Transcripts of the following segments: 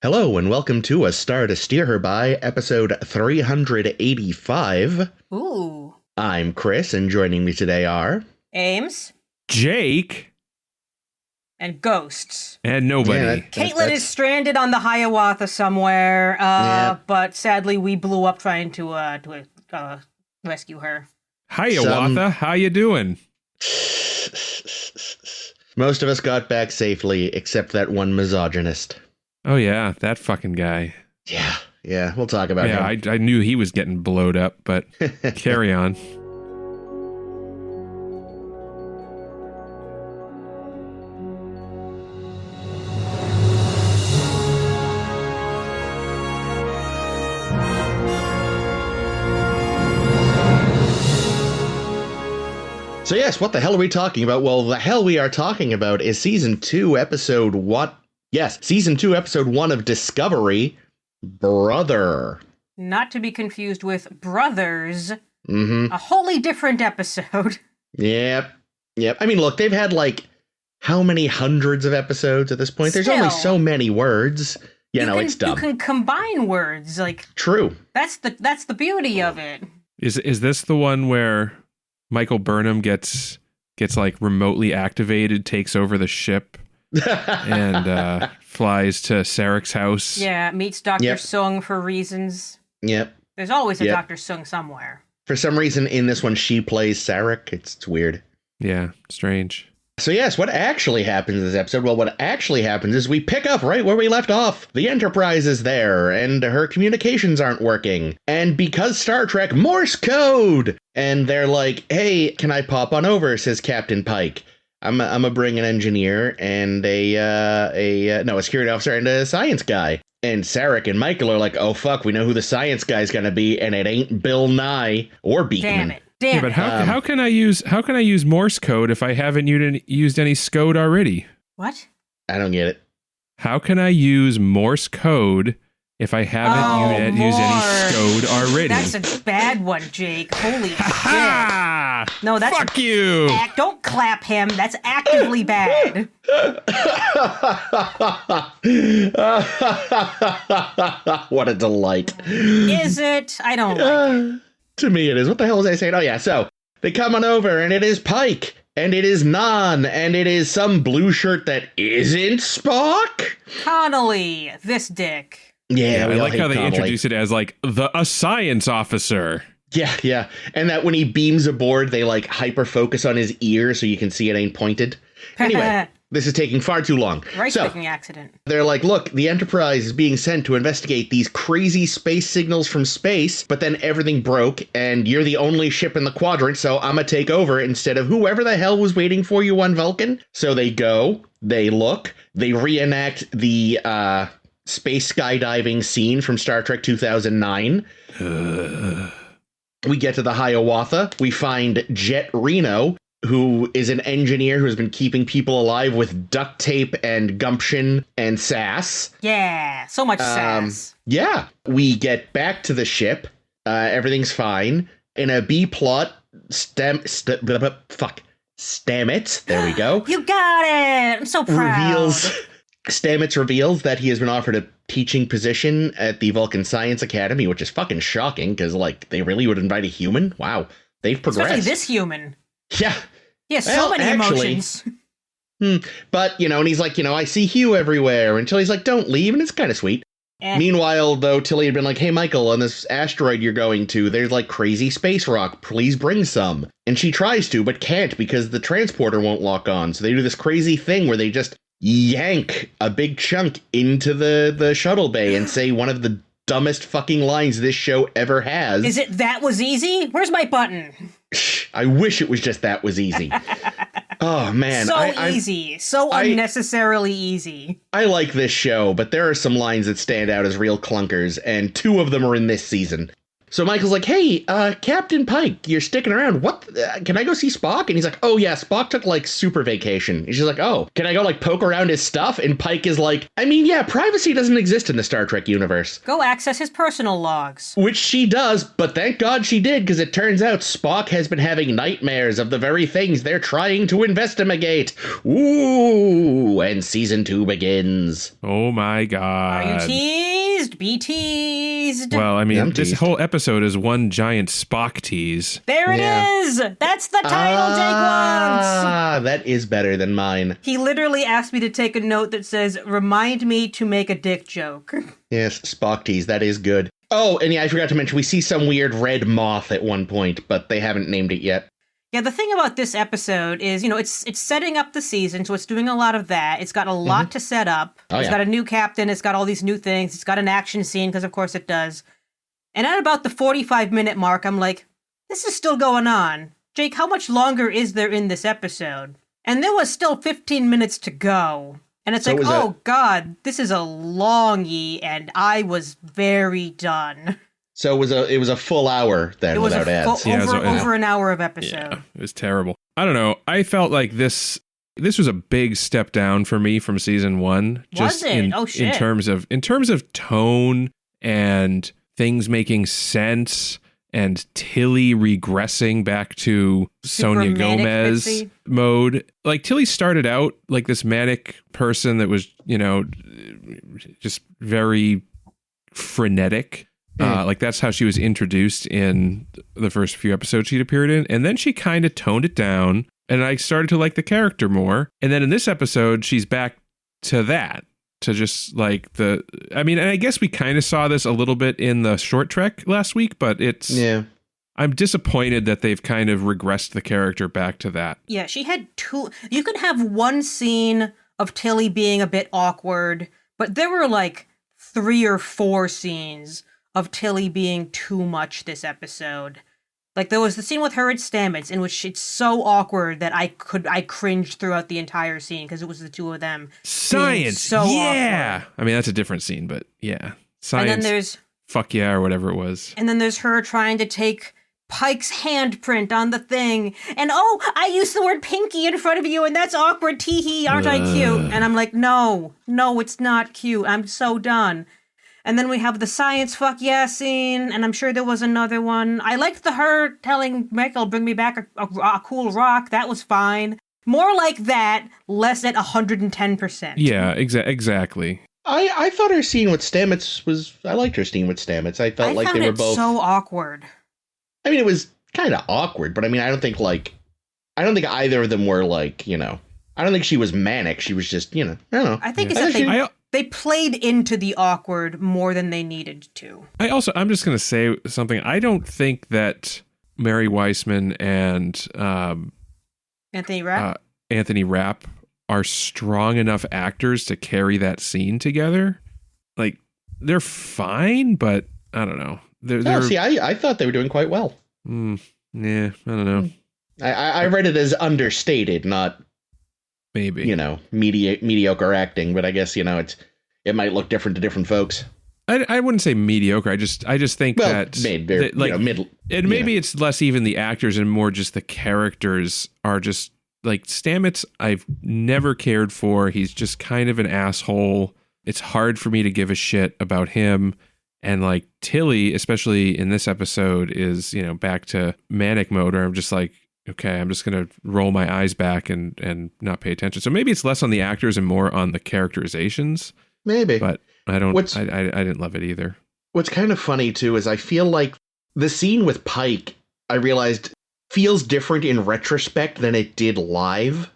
Hello and welcome to A Star to Steer Her By, episode 385. Ooh. I'm Chris, and joining me today are... Ames. Jake. And Ghosts. And nobody. Yeah, Caitlin is stranded on the Hiawatha somewhere, but sadly we blew up trying to rescue her. Hiawatha, how you doing? Most of us got back safely, except that one misogynist. Oh yeah, that fucking guy. Yeah, we'll talk about him. I knew he was getting blowed up, but carry on. So yes, what the hell are we talking about? Well, the hell we are talking about is Season 2, Episode what? Yes, Season 2, Episode 1 of Discovery, Brother. Not to be confused with Brothers. Mm-hmm. A wholly different episode. Yep. I mean, look, they've had, how many hundreds of episodes at this point? There's only so many words. It's dumb. You can combine words, True. That's the beauty of it. Is this the one where Michael Burnham gets remotely activated, takes over the ship, and flies to Sarek's house? Yeah, meets Dr. Sung for reasons. Yep. There's always a Dr. Sung somewhere. For some reason, in this one, she plays Sarek. It's weird. Yeah, strange. So yes, what actually happens in this episode? Well, what actually happens is we pick up right where we left off. The Enterprise is there, and her communications aren't working. And because Star Trek, Morse code! And they're like, hey, can I pop on over, says Captain Pike. I'm a bring an engineer and a security officer and a science guy. And Sarek and Michael are like, oh fuck, we know who the science guy's gonna be, and it ain't Bill Nye or Beekman. Damn it. Yeah, but how can I use Morse code if I haven't used any SCODE already? What? I don't get it. How can I use Morse code if I haven't used any SCODE already? That's a bad one, Jake. Holy shit. No, that's fuck you. Don't clap him. That's actively bad. What a delight. Is it? I don't like it. To me it is. What the hell was I saying? Oh yeah, so they come on over and it is Pike and it is Nan and it is some blue shirt that isn't Spock. Connolly, this dick. Yeah, I like how they Connolly. introduce it as a science officer. Yeah. And that when he beams aboard, they hyper focus on his ear so you can see it ain't pointed. Anyway, this is taking far too long. Right-clicking accident. They're like, look, the Enterprise is being sent to investigate these crazy space signals from space, but then everything broke, and you're the only ship in the quadrant, so I'm gonna take over instead of whoever the hell was waiting for you on Vulcan. So they go, they look, they reenact the space skydiving scene from Star Trek 2009. We get to the Hiawatha. We find Jet Reno, who is an engineer who has been keeping people alive with duct tape and gumption and sass. Yeah, so much sass. Yeah. We get back to the ship. Everything's fine. In a B-plot, Stamets, there we go. You got it! I'm so proud. Stamets reveals that he has been offered a teaching position at the Vulcan Science Academy, which is fucking shocking, because, they really would invite a human? Wow. They've progressed. Especially this human. Yeah. Yeah, so many emotions. But, and he's like, I see Hugh everywhere, until he's like, don't leave, and it's kind of sweet. Meanwhile, though, Tilly had been like, hey, Michael, on this asteroid you're going to, there's, crazy space rock. Please bring some. And she tries to, but can't, because the transporter won't lock on. So they do this crazy thing where they just yank a big chunk into the shuttle bay and say one of the dumbest fucking lines this show ever has. Is it that was easy? Where's my button? I wish it was just that was easy. Oh, man. Easy. So unnecessarily easy. I like this show, but there are some lines that stand out as real clunkers, and two of them are in this season. So Michael's like, hey, Captain Pike, you're sticking around. What? Can I go see Spock? And he's like, oh, yeah, Spock took, like, super vacation. And she's like, oh, can I go, like, poke around his stuff? And Pike is like, I mean, yeah, privacy doesn't exist in the Star Trek universe. Go access his personal logs. Which she does, but thank God she did, because it turns out Spock has been having nightmares of the very things they're trying to investigate. Ooh, and season 2 begins. Oh, my God. Are you teased? Be teased. Well, I mean, I'm this teased. whole episode is one giant Spock tease. There it is. That's the title Jake wants. Ah, that is better than mine. He literally asked me to take a note that says, remind me to make a dick joke. Yes, Spock tease, that is good. Oh, and yeah, I forgot to mention, we see some weird red moth at one point, but they haven't named it yet. Yeah, the thing about this episode is, it's setting up the season, so it's doing a lot of that. It's got a lot to set up. It's got a new captain. It's got all these new things. It's got an action scene, because of course it does. And at about the 45-minute mark, I'm like, this is still going on. Jake, how much longer is there in this episode? And there was still 15 minutes to go. And it's like, oh, God, this is a longie, and I was very done. So it was a full hour then without ads. Over an hour of episode. Yeah, it was terrible. I don't know. I felt like this was a big step down for me from season 1. Was it? Oh shit. In terms of tone and things making sense and Tilly regressing back to Sonia Gomez Pixie mode. Like Tilly started out like this manic person that was, just very frenetic. Like that's how she was introduced in the first few episodes she'd appeared in. And then she kind of toned it down and I started to like the character more. And then in this episode, she's back to that, to just like and I guess we kind of saw this a little bit in the short trek last week, but I'm disappointed that they've kind of regressed the character back to that. Yeah, she had you could have one scene of Tilly being a bit awkward, but there were like 3 or 4 scenes of Tilly being too much this episode. Like there was the scene with her at Stamets in which it's so awkward that I cringed throughout the entire scene because it was the two of them. Science, so yeah. awkward. I mean that's a different scene, but yeah, science. And then there's fuck yeah or whatever it was. And then there's her trying to take Pike's handprint on the thing, and I used the word pinky in front of you, and that's awkward. Tee hee, aren't I cute? And I'm like, no, it's not cute. I'm so done. And then we have the science fuck yeah scene, and I'm sure there was another one. I liked her telling Michael, bring me back a cool rock. That was fine. More like that, less at 110%. Yeah, exactly. I thought her scene with Stamets I liked her scene with Stamets. I felt like they were both so awkward. I mean, it was kind of awkward, but I mean, I don't think either of them were like, I don't think she was manic. She was just, I don't know. I think it's that they played into the awkward more than they needed to. I'm just going to say something. I don't think that Mary Weissman and Anthony Rapp are strong enough actors to carry that scene together. Like, they're fine, but I don't know. I thought they were doing quite well. Yeah, I don't know. I read it as understated, not maybe mediocre acting. But I guess it might look different to different folks. I wouldn't say mediocre. I just think maybe it's less even the actors and more just the characters are just like Stamets. I've never cared for. He's just kind of an asshole. It's hard for me to give a shit about him. And like Tilly, especially in this episode, is, back to manic mode where I'm just like, okay, I'm just going to roll my eyes back and not pay attention. So maybe it's less on the actors and more on the characterizations. Maybe. But I didn't love it either. What's kind of funny, too, is I feel like the scene with Pike, I realized, feels different in retrospect than it did live.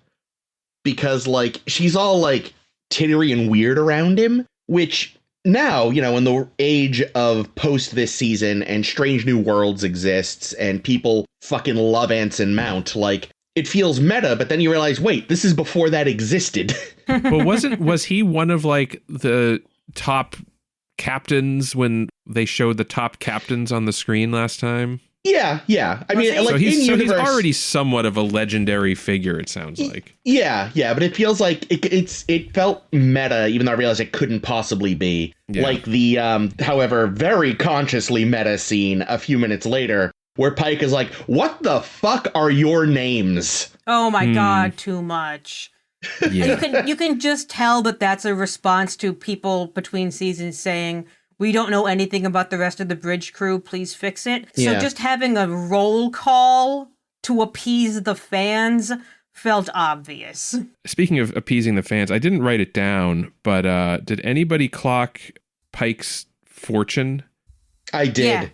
Because, like, she's all, like, tittery and weird around him, which now, in the age of post this season and Strange New Worlds exists and people fucking love Anson Mount, like, it feels meta, but then you realize, wait, this is before that existed. But was he one of, like, the top captains when they showed the top captains on the screen last time? Yeah. I mean, so like he's already somewhat of a legilegendary figure, it sounds like. Yeah, but it feels like it felt meta, even though I realized it couldn't possibly be. Yeah. Like the, however, very consciously meta scene a few minutes later, where Pike is like, "What the fuck are your names?" Oh my God, too much. Yeah. You can just tell that that's a response to people between seasons saying, "We don't know anything about the rest of the bridge crew, please fix it." So just having a roll call to appease the fans felt obvious. Speaking of appeasing the fans, I didn't write it down, but did anybody clock Pike's fortune? I did. Yeah.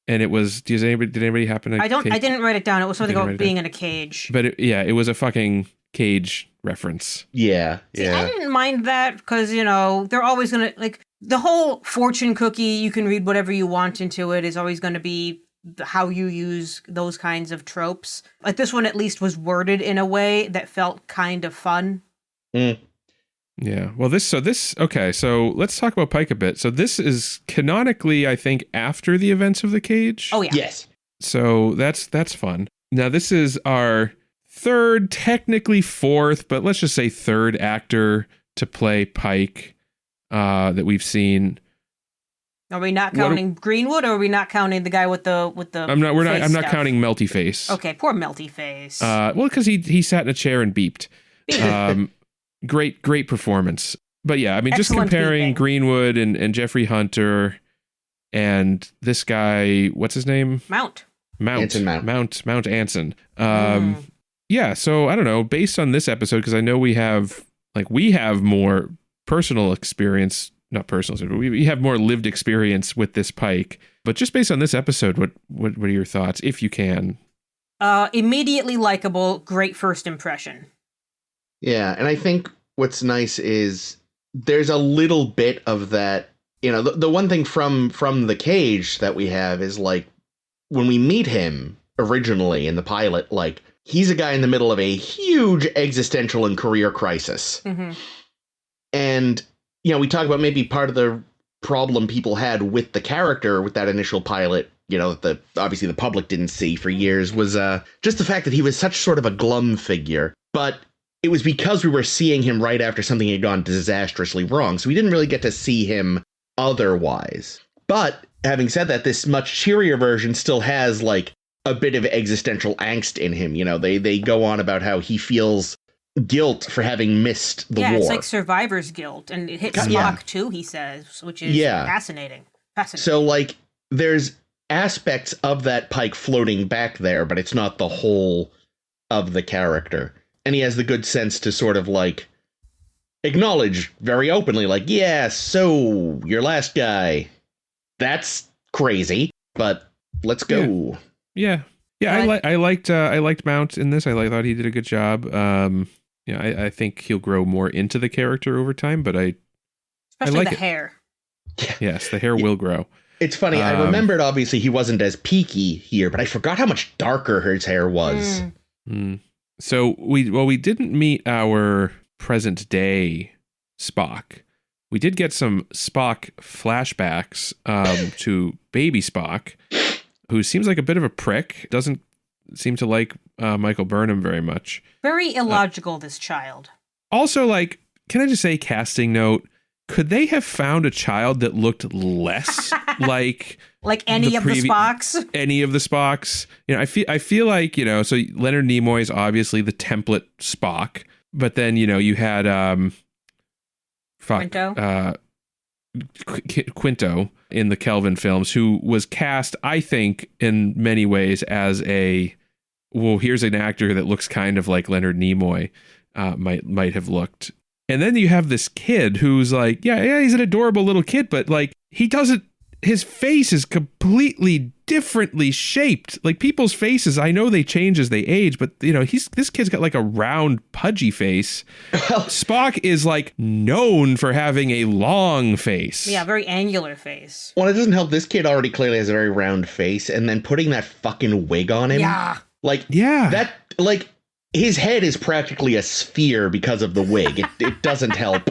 And it was, did anybody happen to... I didn't write it down. It was something about being in a cage. But it was a fucking cage reference. Yeah. See, I didn't mind that because, they're always going to, like, the whole fortune cookie, you can read whatever you want into it, is always going to be how you use those kinds of tropes. Like, this one at least was worded in a way that felt kind of fun. Yeah. Well, okay, so let's talk about Pike a bit. So this is canonically, I think, after the events of the cage. Oh, yeah. Yes. So that's fun. Now, this is our third, technically fourth, but let's just say third actor to play Pike that we've seen. Are we not counting Greenwood, or are we not counting the guy with the? I'm not counting Melty Face. Okay, poor Melty Face. Well, because he sat in a chair and beeped. Great performance. But yeah, I mean, just comparing Greenwood and Jeffrey Hunter and this guy, what's his name? Mount Anson. Yeah, so I don't know, based on this episode, because I know we have more personal experience, not personal, but we have more lived experience with this Pike. But just based on this episode, what are your thoughts, if you can? Immediately likable, great first impression. Yeah, and I think what's nice is there's a little bit of that, the one thing from the cage that we have is, like, when we meet him originally in the pilot, like, he's a guy in the middle of a huge existential and career crisis. Mm-hmm. And, we talk about maybe part of the problem people had with the character with that initial pilot, that obviously the public didn't see for years, was just the fact that he was such sort of a glum figure. But it was because we were seeing him right after something had gone disastrously wrong, so we didn't really get to see him otherwise. But having said that, this much cheerier version still has, like, a bit of existential angst in him. They go on about how he feels guilt for having missed the war. Yeah, it's like survivor's guilt, and it hits Spock too, he says, which is fascinating. So, like, there's aspects of that Pike floating back there, but it's not the whole of the character. And he has the good sense to sort of, like, acknowledge very openly, like, yeah, so your last guy, that's crazy, but let's go. Yeah. I liked Mount in this. I thought he did a good job. I think he'll grow more into the character over time, but especially the hair. Yes, the hair will grow. It's funny. I remembered, obviously, he wasn't as peaky here, but I forgot how much darker his hair was. So we didn't meet our present day Spock. We did get some Spock flashbacks to baby Spock, who seems like a bit of a prick. Doesn't seem to like Michael Burnham very much. Very illogical, this child. Also, like, can I just say, casting note, could they have found a child that looked less like any of the Spocks? Any of the Spocks. I feel like, so Leonard Nimoy is obviously the template Spock, but then, you had Quinto in the Kelvin films, who was cast, I think, in many ways as here's an actor that looks kind of like Leonard Nimoy might have looked. And then you have this kid who's like, yeah, he's an adorable little kid, but, like, his face is completely differently shaped. Like, people's faces, I know they change as they age, but, this kid's got, like, a round, pudgy face. Spock is, like, known for having a long face. Yeah, very angular face. Well, it doesn't help. This kid already clearly has a very round face, and then putting that fucking wig on him. Yeah. That, like, his head is practically a sphere because of the wig. It doesn't help.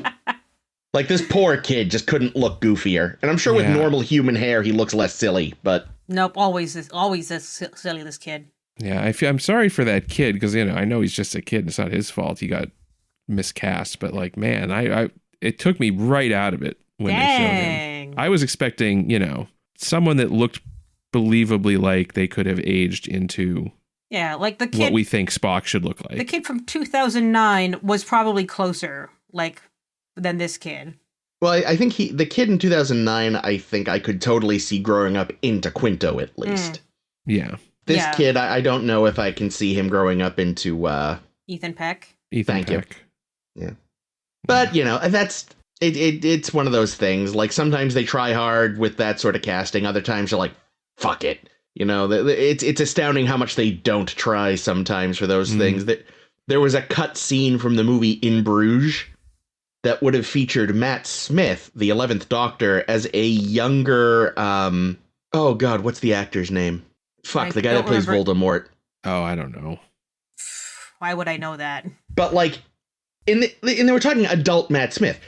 Like, this poor kid just couldn't look goofier. And I'm sure with normal human hair, he looks less silly, but... Nope, always this silly, this kid. Yeah, I'm sorry for that kid because, I know he's just a kid and it's not his fault. He got miscast, but like, man, it took me right out of it when they showed him. I was expecting, someone that looked believably like they could have aged into like the kid, what we think Spock should look like. The kid from 2009 was probably closer, than this kid. Well, I think the kid in 2009, I think I could totally see growing up into Quinto at least. Yeah. This kid, I don't know if I can see him growing up into Ethan Peck. Thank you. Yeah. But, it's one of those things. Like, sometimes they try hard with that sort of casting. Other times you're like, fuck it. It's astounding how much they don't try sometimes for those things. That there was a cut scene from the movie In Bruges that would have featured Matt Smith, the 11th Doctor, as a younger, oh God, what's the actor's name? Fuck, the guy that plays Voldemort. Oh, I don't know. Why would I know that? But and they were talking adult Matt Smith.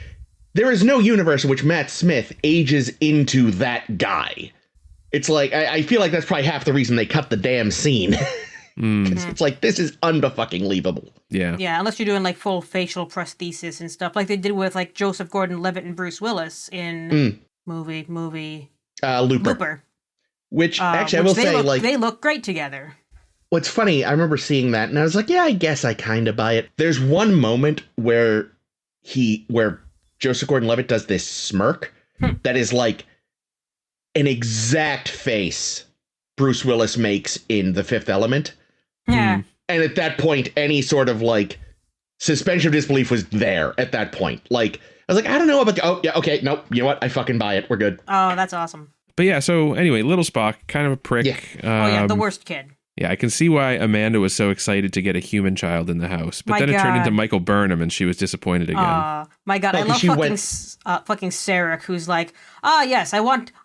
There is no universe in which Matt Smith ages into that guy. It's like, I feel like that's probably half the reason they cut the damn scene. It's like, this is unfucking-leavable. Yeah. Yeah, unless you're doing full facial prosthesis and stuff like they did with Joseph Gordon-Levitt and Bruce Willis in movie Looper. Which actually I will say they look great together. What's funny, I remember seeing that and I was like, yeah, I guess I kind of buy it. There's one moment where Joseph Gordon-Levitt does this smirk that is like an exact face Bruce Willis makes in The Fifth Element. Yeah. And at that point, any sort of suspension of disbelief was there at that point. I was like, I don't know about, okay, nope, you know what? I fucking buy it. We're good. Oh, that's awesome. But yeah, so anyway, little Spock, kind of a prick. Yeah. The worst kid. Yeah, I can see why Amanda was so excited to get a human child in the house. But then it turned into Michael Burnham and she was disappointed again. My God, I love fucking Sarek, who's like, yes, I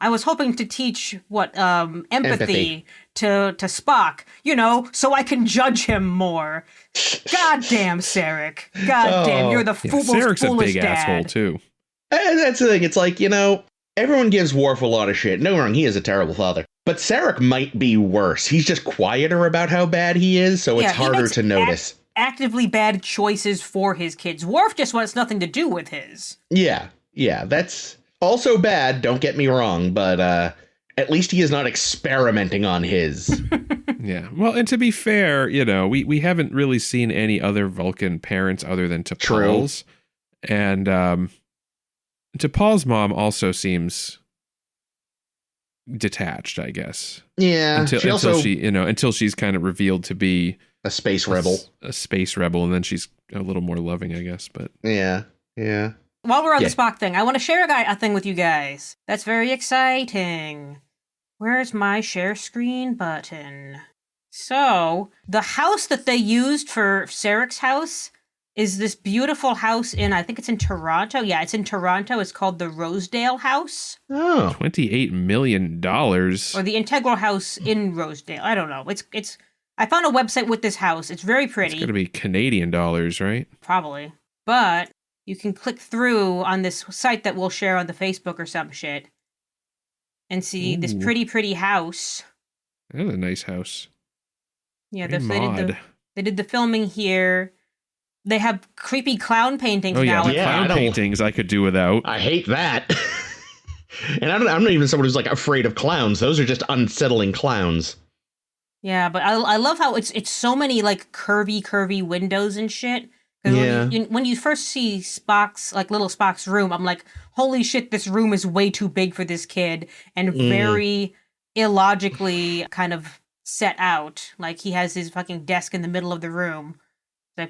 was hoping to teach empathy to Spock, so I can judge him more. God damn, Sarek. God damn, you're the most Sarek's foolish a big dad. asshole, too. And that's the thing. It's like, everyone gives Worf a lot of shit. No wrong, he is a terrible father. But Sarek might be worse. He's just quieter about how bad he is, so it's harder to notice. Actively bad choices for his kids. Worf just wants nothing to do with his. Yeah, that's also bad, don't get me wrong, but at least he is not experimenting on his. Yeah, well, and to be fair, we haven't really seen any other Vulcan parents other than T'Pol's. True. And T'Pol's mom also seems detached, I guess. Yeah. Until she's kind of revealed to be a space rebel. A space rebel, and then she's a little more loving, I guess. But yeah. While we're on the Spock thing, I want to share a thing with you guys. That's very exciting. Where's my share screen button? So, the house that they used for Sarek's house is this beautiful house I think it's in Toronto. Yeah, it's in Toronto. It's called the Rosedale House. Oh. $28 million. Or the Integral House in Rosedale. I don't know. It's. I found a website with this house. It's very pretty. It's going to be Canadian dollars, right? Probably. But you can click through on this site that we'll share on the Facebook or some shit and see this pretty house. That's a nice house. Yeah, they did the filming here. They have creepy clown paintings now. Oh yeah, clown paintings I could do without. I hate that. And I'm not even someone who's afraid of clowns. Those are just unsettling clowns. Yeah, but I love how it's so many curvy windows and shit. Yeah. When you first see Spock's little Spock's room, I'm like, holy shit, this room is way too big for this kid and very illogically kind of set out. He has his fucking desk in the middle of the room.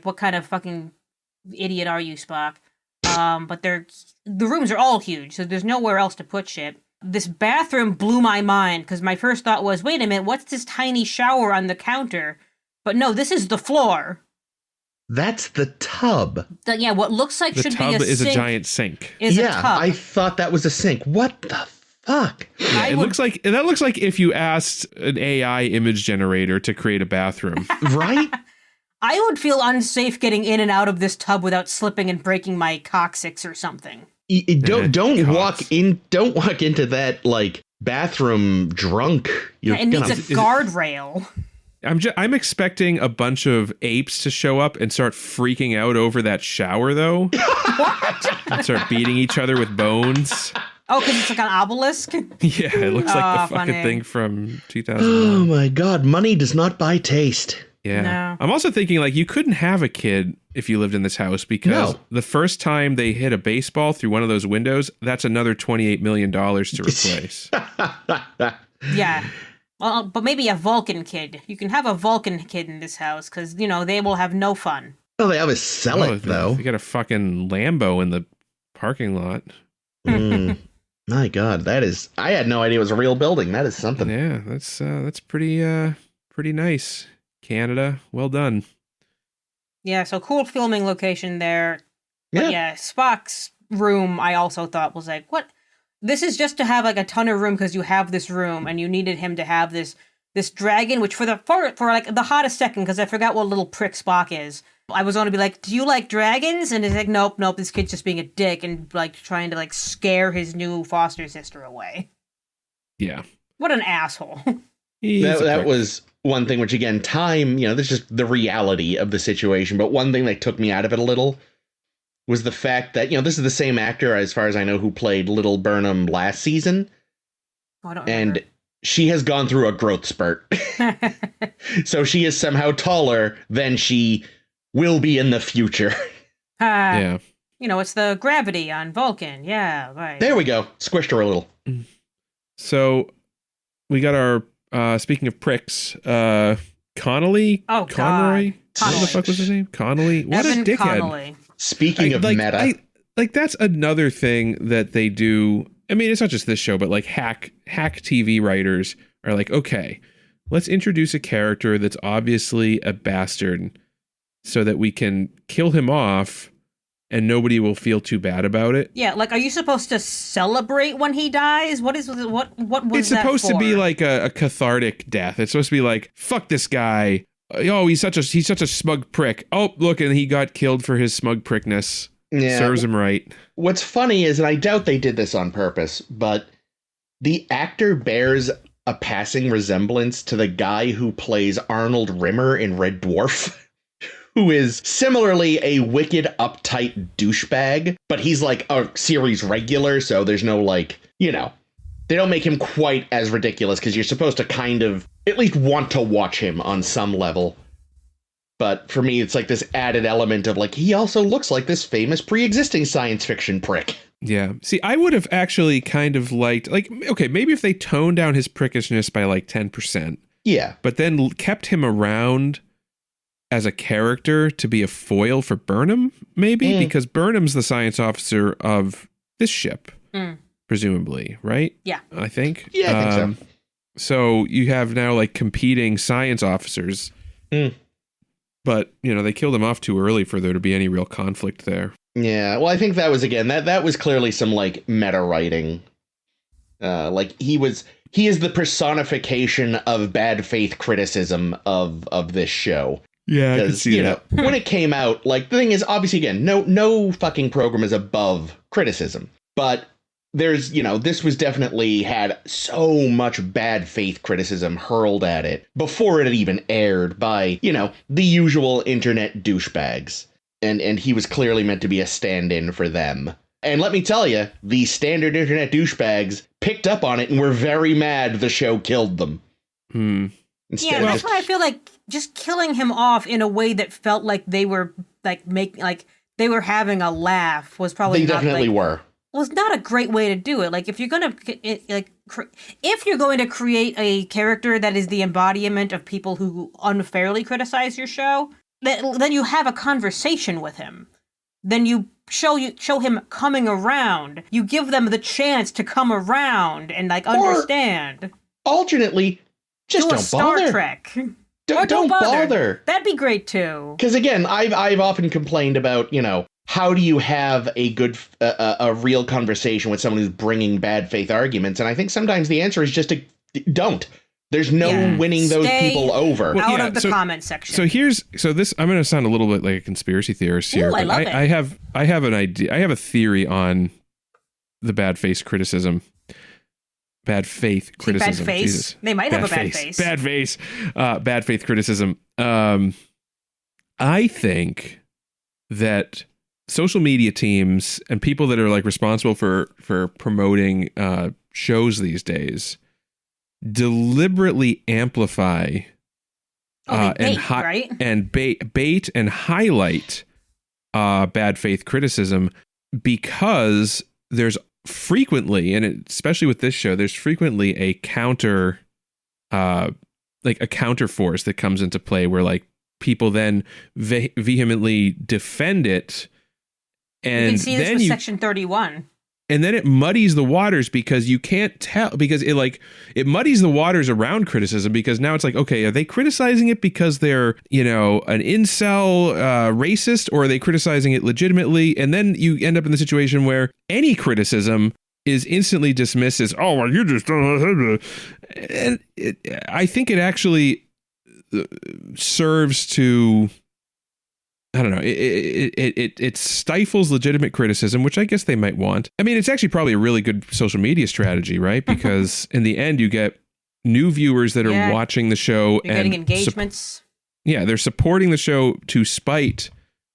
What kind of fucking idiot are you, Spock? But the rooms are all huge, so there's nowhere else to put shit. This bathroom blew my mind, because my first thought was, wait a minute, what's this tiny shower on the counter? But no, this is the floor. That's the tub. What looks like should be a sink. The tub is a giant sink. A tub. I thought that was a sink. What the fuck? Yeah, looks like if you asked an AI image generator to create a bathroom. Right? I would feel unsafe getting in and out of this tub without slipping and breaking my coccyx or something. Don't walk into that bathroom drunk. It needs a guardrail. I'm expecting a bunch of apes to show up and start freaking out over that shower, though. What? And start beating each other with bones. Oh, because it's like an obelisk? Yeah, it looks like the fucking funny. thing from 2001. Oh my god, money does not buy taste. Yeah. No. I'm also thinking, like, you couldn't have a kid if you lived in this house because the first time they hit a baseball through one of those windows, that's another $28 million to replace. Yeah. Well, but maybe a Vulcan kid. You can have a Vulcan kid in this house because, they will have no fun. Well, they always sell it, though. They got a fucking Lambo in the parking lot. My God, that is... I had no idea it was a real building. That is something. Yeah, that's pretty nice. Canada, well done. Yeah, so cool filming location there. But yeah, Spock's room, I also thought was like, what? This is just to have like a ton of room because you have this room and you needed him to have this dragon, which for like the hottest second, because I forgot what little prick Spock is. I was going to be like, do you like dragons? And he's like, nope, this kid's just being a dick and like trying to like scare his new foster sister away. Yeah. What an asshole. That was one thing, which again, time, this is just the reality of the situation. But one thing that took me out of it a little was the fact that, this is the same actor, as far as I know, who played Little Burnham last season. Oh, I don't remember. And she has gone through a growth spurt. So she is somehow taller than she will be in the future. Yeah. It's the gravity on Vulcan. Yeah, right. There we go. Squished her a little. So we got our, speaking of pricks, Connolly? Oh, Conroy? God. What the fuck was his name? Connolly? What Evan a dickhead. Connolly. Speaking of meta. That's another thing that they do. I mean, it's not just this show, but like hack TV writers are like, okay, let's introduce a character that's obviously a bastard so that we can kill him off and nobody will feel too bad about it. Yeah, like, are you supposed to celebrate when he dies? What was it's supposed to be like a cathartic death. It's supposed to be like, fuck this guy. Oh, he's such a smug prick. Oh, look, and he got killed for his smug prickness. Yeah. Serves him right. What's funny is, and I doubt they did this on purpose, but the actor bears a passing resemblance to the guy who plays Arnold Rimmer in Red Dwarf, who is similarly a wicked, uptight douchebag, but he's like a series regular, so there's no they don't make him quite as ridiculous because you're supposed to kind of at least want to watch him on some level. But for me, it's like this added element of like, he also looks like this famous pre-existing science fiction prick. Yeah. See, I would have actually kind of liked, like, okay, maybe if they toned down his prickishness by like 10%. Yeah. But then kept him around as a character to be a foil for Burnham, maybe? Because Burnham's the science officer of this ship, presumably, right? Yeah. I think. Yeah, I think so. So you have now like competing science officers. But, they killed him off too early for there to be any real conflict there. Yeah, well, I think that was, again, that was clearly some, like, meta writing. He is the personification of bad faith criticism of this show. Yeah, I can see that. When it came out, like, the thing is, obviously, again, no fucking program is above criticism. But there's, this was definitely had so much bad faith criticism hurled at it before it had even aired by, the usual internet douchebags. And he was clearly meant to be a stand-in for them. And let me tell you, the standard internet douchebags picked up on it and were very mad the show killed them. Yeah, that's why I feel like just killing him off in a way that felt like they were they were having a laugh was probably they definitely were. Was not a great way to do it. Like, if you're going to create a character that is the embodiment of people who unfairly criticize your show, then you have a conversation with him. Then you show him coming around. You give them the chance to come around and understand. Or, alternately, just don't Star bother. Trek. Don't bother. That'd be great too. Because again, I've often complained about, how do you have a good, a real conversation with someone who's bringing bad faith arguments? And I think sometimes the answer is just to don't. There's no winning those people over. Out of the comment section. I'm going to sound a little bit like a conspiracy theorist here. Ooh, I love it. I have an idea. I have a theory on the bad faith criticism. bad faith criticism. Bad face. Jesus. They might have a bad face. Bad face. Bad faith criticism. I think that social media teams and people that are like responsible for promoting shows these days deliberately amplify right? and bait and highlight bad faith criticism, because there's frequently, and especially with this show, there's frequently a counter force that comes into play where like people then vehemently defend it. And you can see this then with Section 31. And then it muddies the waters, because you can't tell, because it muddies the waters around criticism, because now it's like, okay, are they criticizing it because they're, an incel racist, or are they criticizing it legitimately? And then you end up in the situation where any criticism is instantly dismissed as, oh, well, you just don't. And I think it actually serves to, I don't know. It stifles legitimate criticism, which I guess they might want. I mean, it's actually probably a really good social media strategy, right? Because in the end, you get new viewers that are watching the show. You're getting engagements. They're supporting the show to spite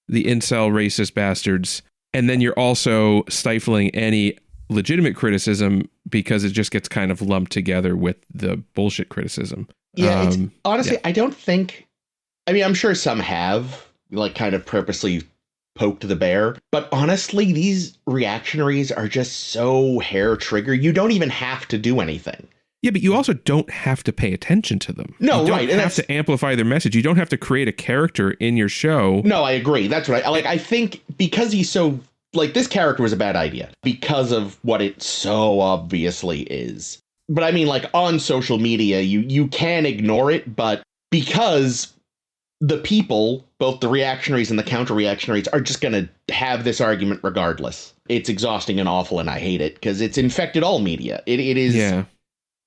the incel racist bastards. And then you're also stifling any legitimate criticism, because it just gets kind of lumped together with the bullshit criticism. Yeah, honestly, I don't think... I mean, I'm sure some have... like kind of purposely poked the bear. But honestly, these reactionaries are just so hair trigger. You don't even have to do anything. Yeah, but you also don't have to pay attention to them. No, you don't right. have to amplify their message. You don't have to create a character in your show. No, I agree. That's right. I think because he's so like, this character was a bad idea because of what it so obviously is. But I mean, like on social media, you can ignore it, but because the people, both the reactionaries and the counter-reactionaries, are just going to have this argument regardless. It's exhausting and awful, and I hate it, because it's infected all media. It is... Yeah.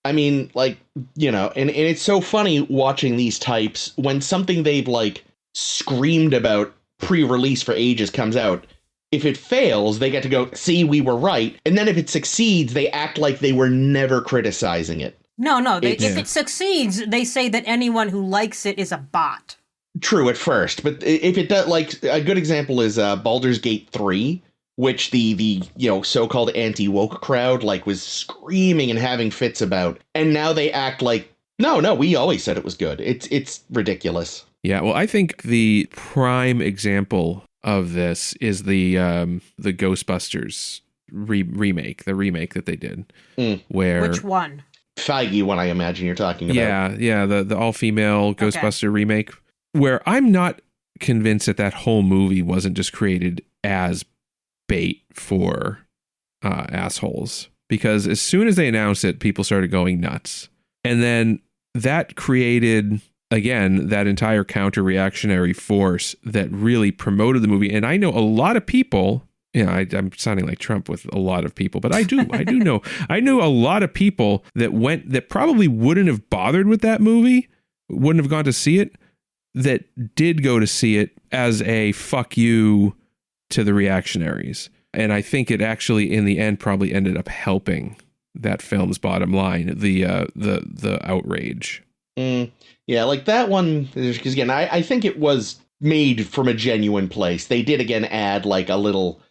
I mean, like, and it's so funny watching these types when something they've, like, screamed about pre-release for ages comes out. If it fails, they get to go, see, we were right. And then if it succeeds, they act like they were never criticizing it. No. If it succeeds, they say that anyone who likes it is a bot. True at first, but if it does, like a good example is Baldur's Gate 3, which the so-called anti-woke crowd like was screaming and having fits about, and now they act like no, we always said it was good. It's ridiculous. Yeah, well, I think the prime example of this is the Ghostbusters remake that they did. Where which one? Feige one, I imagine you're talking about. Yeah, the all-female Ghostbuster remake. Where I'm not convinced that whole movie wasn't just created as bait for assholes. Because as soon as they announced it, people started going nuts. And then that created, again, that entire counter-reactionary force that really promoted the movie. And I know a lot of people, I'm sounding like Trump with a lot of people, but I do know. I knew a lot of people that probably wouldn't have bothered with that movie, wouldn't have gone to see it, that did go to see it as a fuck you to the reactionaries. And I think it actually, in the end, probably ended up helping that film's bottom line, the outrage. Yeah, like that one, because again, I think it was made from a genuine place. They did, again, add like a little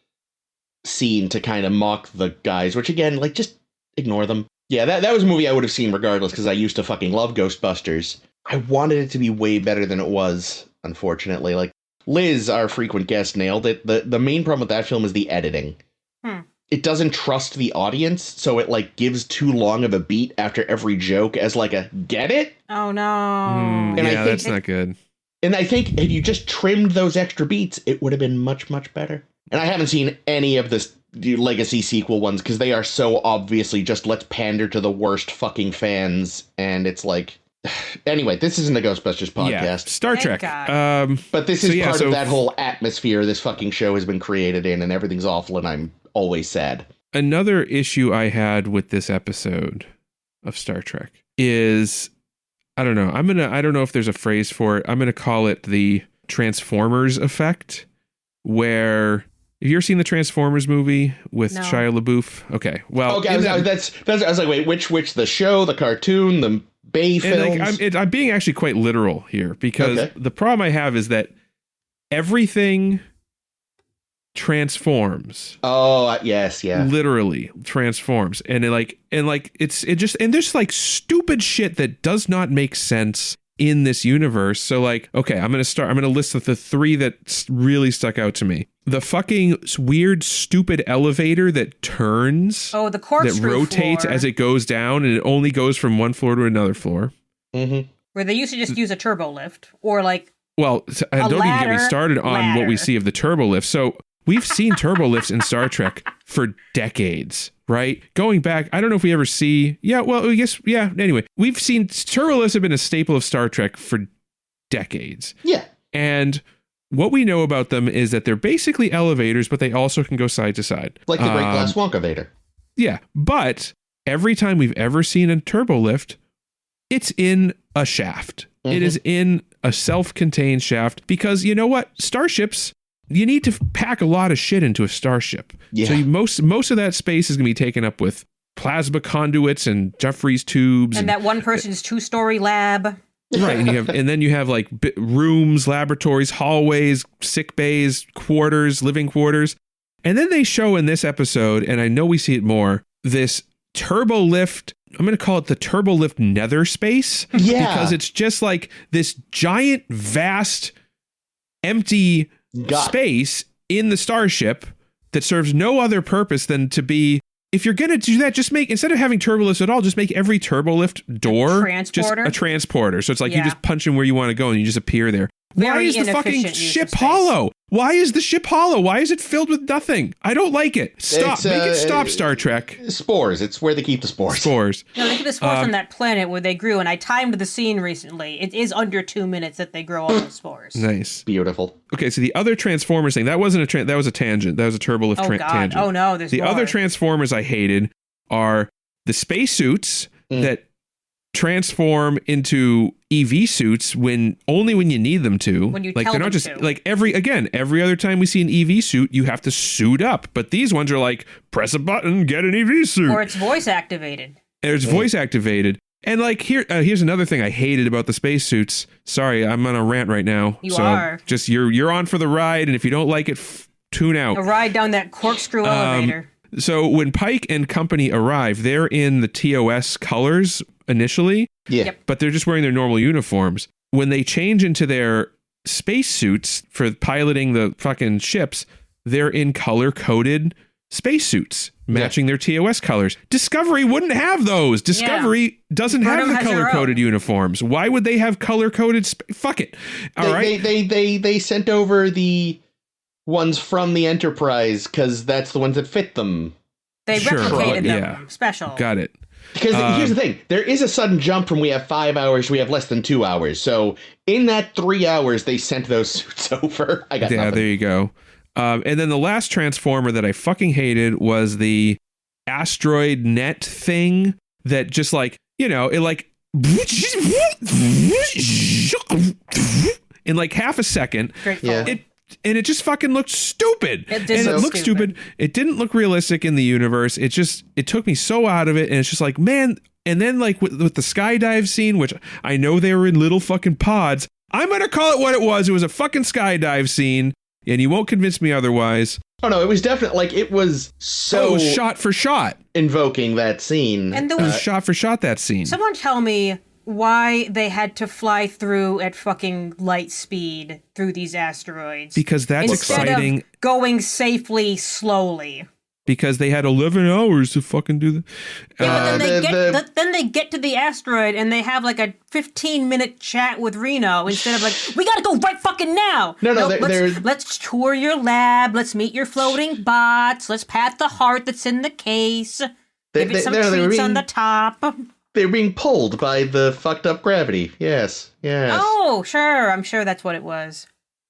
scene to kind of mock the guys, which, again, like, just ignore them. Yeah, that was a movie I would have seen regardless, because I used to fucking love Ghostbusters. I wanted it to be way better than it was, unfortunately. Like, Liz, our frequent guest, nailed it. The main problem with that film is the editing. It doesn't trust the audience, so it, like, gives too long of a beat after every joke as, like, a, get it? Oh, no. And I think that's not good. And I think if you just trimmed those extra beats, it would have been much, much better. And I haven't seen any of the legacy sequel ones, because they are so obviously just let's pander to the worst fucking fans, and it's like... Anyway, this isn't a Ghostbusters podcast. Yeah, Star Trek. But this is part of that whole atmosphere this fucking show has been created in, and everything's awful, and I'm always sad. Another issue I had with this episode of Star Trek is, I don't know. I don't know if there's a phrase for it. I'm gonna call it the Transformers effect, where Have you ever seen the Transformers movie with No. Shia LaBeouf? Okay, well, Okay, I was like, wait, which the show, the cartoon, the Bay films? Like, I'm being actually quite literal here because the problem I have is that everything transforms. Oh, yes, yeah. Literally transforms. And there's like stupid shit that does not make sense in this universe. So like, okay, I'm going to list the three that really stuck out to me. The fucking weird, stupid elevator that turns. Oh, the corkscrew that rotates floor. as it goes down, and it only goes from one floor to another floor. Mm-hmm. Where they used to just use a turbo lift or like. Well, don't even get me started on what we see of the turbo lift. So we've seen turbo lifts in Star Trek for decades, right? Going back, I don't know if we ever see. Yeah, well, I guess, yeah. Anyway, we've seen turbo lifts have been a staple of Star Trek for decades. Yeah. And what we know about them is that they're basically elevators, but they also can go side to side. Like the Great Glass Wonkavator. Yeah, but every time we've ever seen a turbo lift, it's in a shaft. Mm-hmm. It is in a self-contained shaft because you know what? Starships, you need to pack a lot of shit into a starship. Yeah. So most of that space is going to be taken up with plasma conduits and Jeffries tubes. And that one person's 2-story lab. Right. And then you have like rooms, laboratories, hallways, sick bays, quarters, living quarters. And then they show in this episode, and I know we see it more, this turbo lift. I'm going to call it the turbo lift nether space. Yeah. Because it's just like this giant, vast, empty space in the starship that serves no other purpose than to be, if you're going to do that, just make, instead of having turbo lifts at all, just make every turbo lift door just a transporter. So it's like you just punch in where you want to go and you just appear there. Why is the fucking ship hollow? Why is the ship hollow? Why is it filled with nothing? I don't like it. Stop. Make it stop, Star Trek. Spores. It's where they keep the spores. No, they keep the spores on that planet where they grew, and I timed the scene recently. It is under 2 minutes that they grow all those spores. Nice. Beautiful. Okay, so the other Transformers thing, that wasn't that was a tangent. That was a turbo lift tangent. Oh, no, there's more. Other Transformers I hated are the spacesuits that transform into EV suits only when you need them to. When you like tell they're not them just to. like every other time we see an EV suit, you have to suit up. But these ones are like press a button, get an EV suit, or it's voice activated. Voice activated. And like here's another thing I hated about the spacesuits. Sorry, I'm on a rant right now. You are. Just you're on for the ride, and if you don't like it, tune out. A ride down that corkscrew elevator. So when Pike and company arrive, they're in the TOS colors initially. Yeah. Yep. But they're just wearing their normal uniforms. When they change into their spacesuits for piloting the fucking ships, they're in color-coded spacesuits matching their TOS colors. Discovery wouldn't have those. Discovery doesn't have the color-coded uniforms. Why would they have color-coded? Fuck it. All right. They sent over the ones from the Enterprise because that's the ones that fit them. They replicated them. Special. Got it. Because here's the thing. There is a sudden jump from we have 5 hours to we have less than 2 hours. So in that 3 hours, they sent those suits over. I got nothing. There you go. And then the last Transformer that I fucking hated was the asteroid net thing that just like, you know, it like in like half a second. And it just fucking looked stupid. It looked stupid. It didn't look realistic in the universe. It took me so out of it. And it's just like, man. And then like with the skydive scene, which I know they were in little fucking pods. I'm going to call it what it was. It was a fucking skydive scene. And you won't convince me otherwise. Oh, no, it was definitely like it was so. It was shot for shot. Invoking that scene. And it was shot for shot, that scene. Someone tell me why they had to fly through at fucking light speed through these asteroids. Because that's instead exciting. Of going safely, slowly. Because they had 11 hours to fucking do that. Yeah, but then they get to the asteroid and they have like a 15-minute chat with Reno instead of like, we gotta go right fucking now. Let's tour your lab. Let's meet your floating bots. Let's pat the heart that's in the case. Give it some treats on the top. They're being pulled by the fucked up gravity. Yes. Oh, sure. I'm sure that's what it was.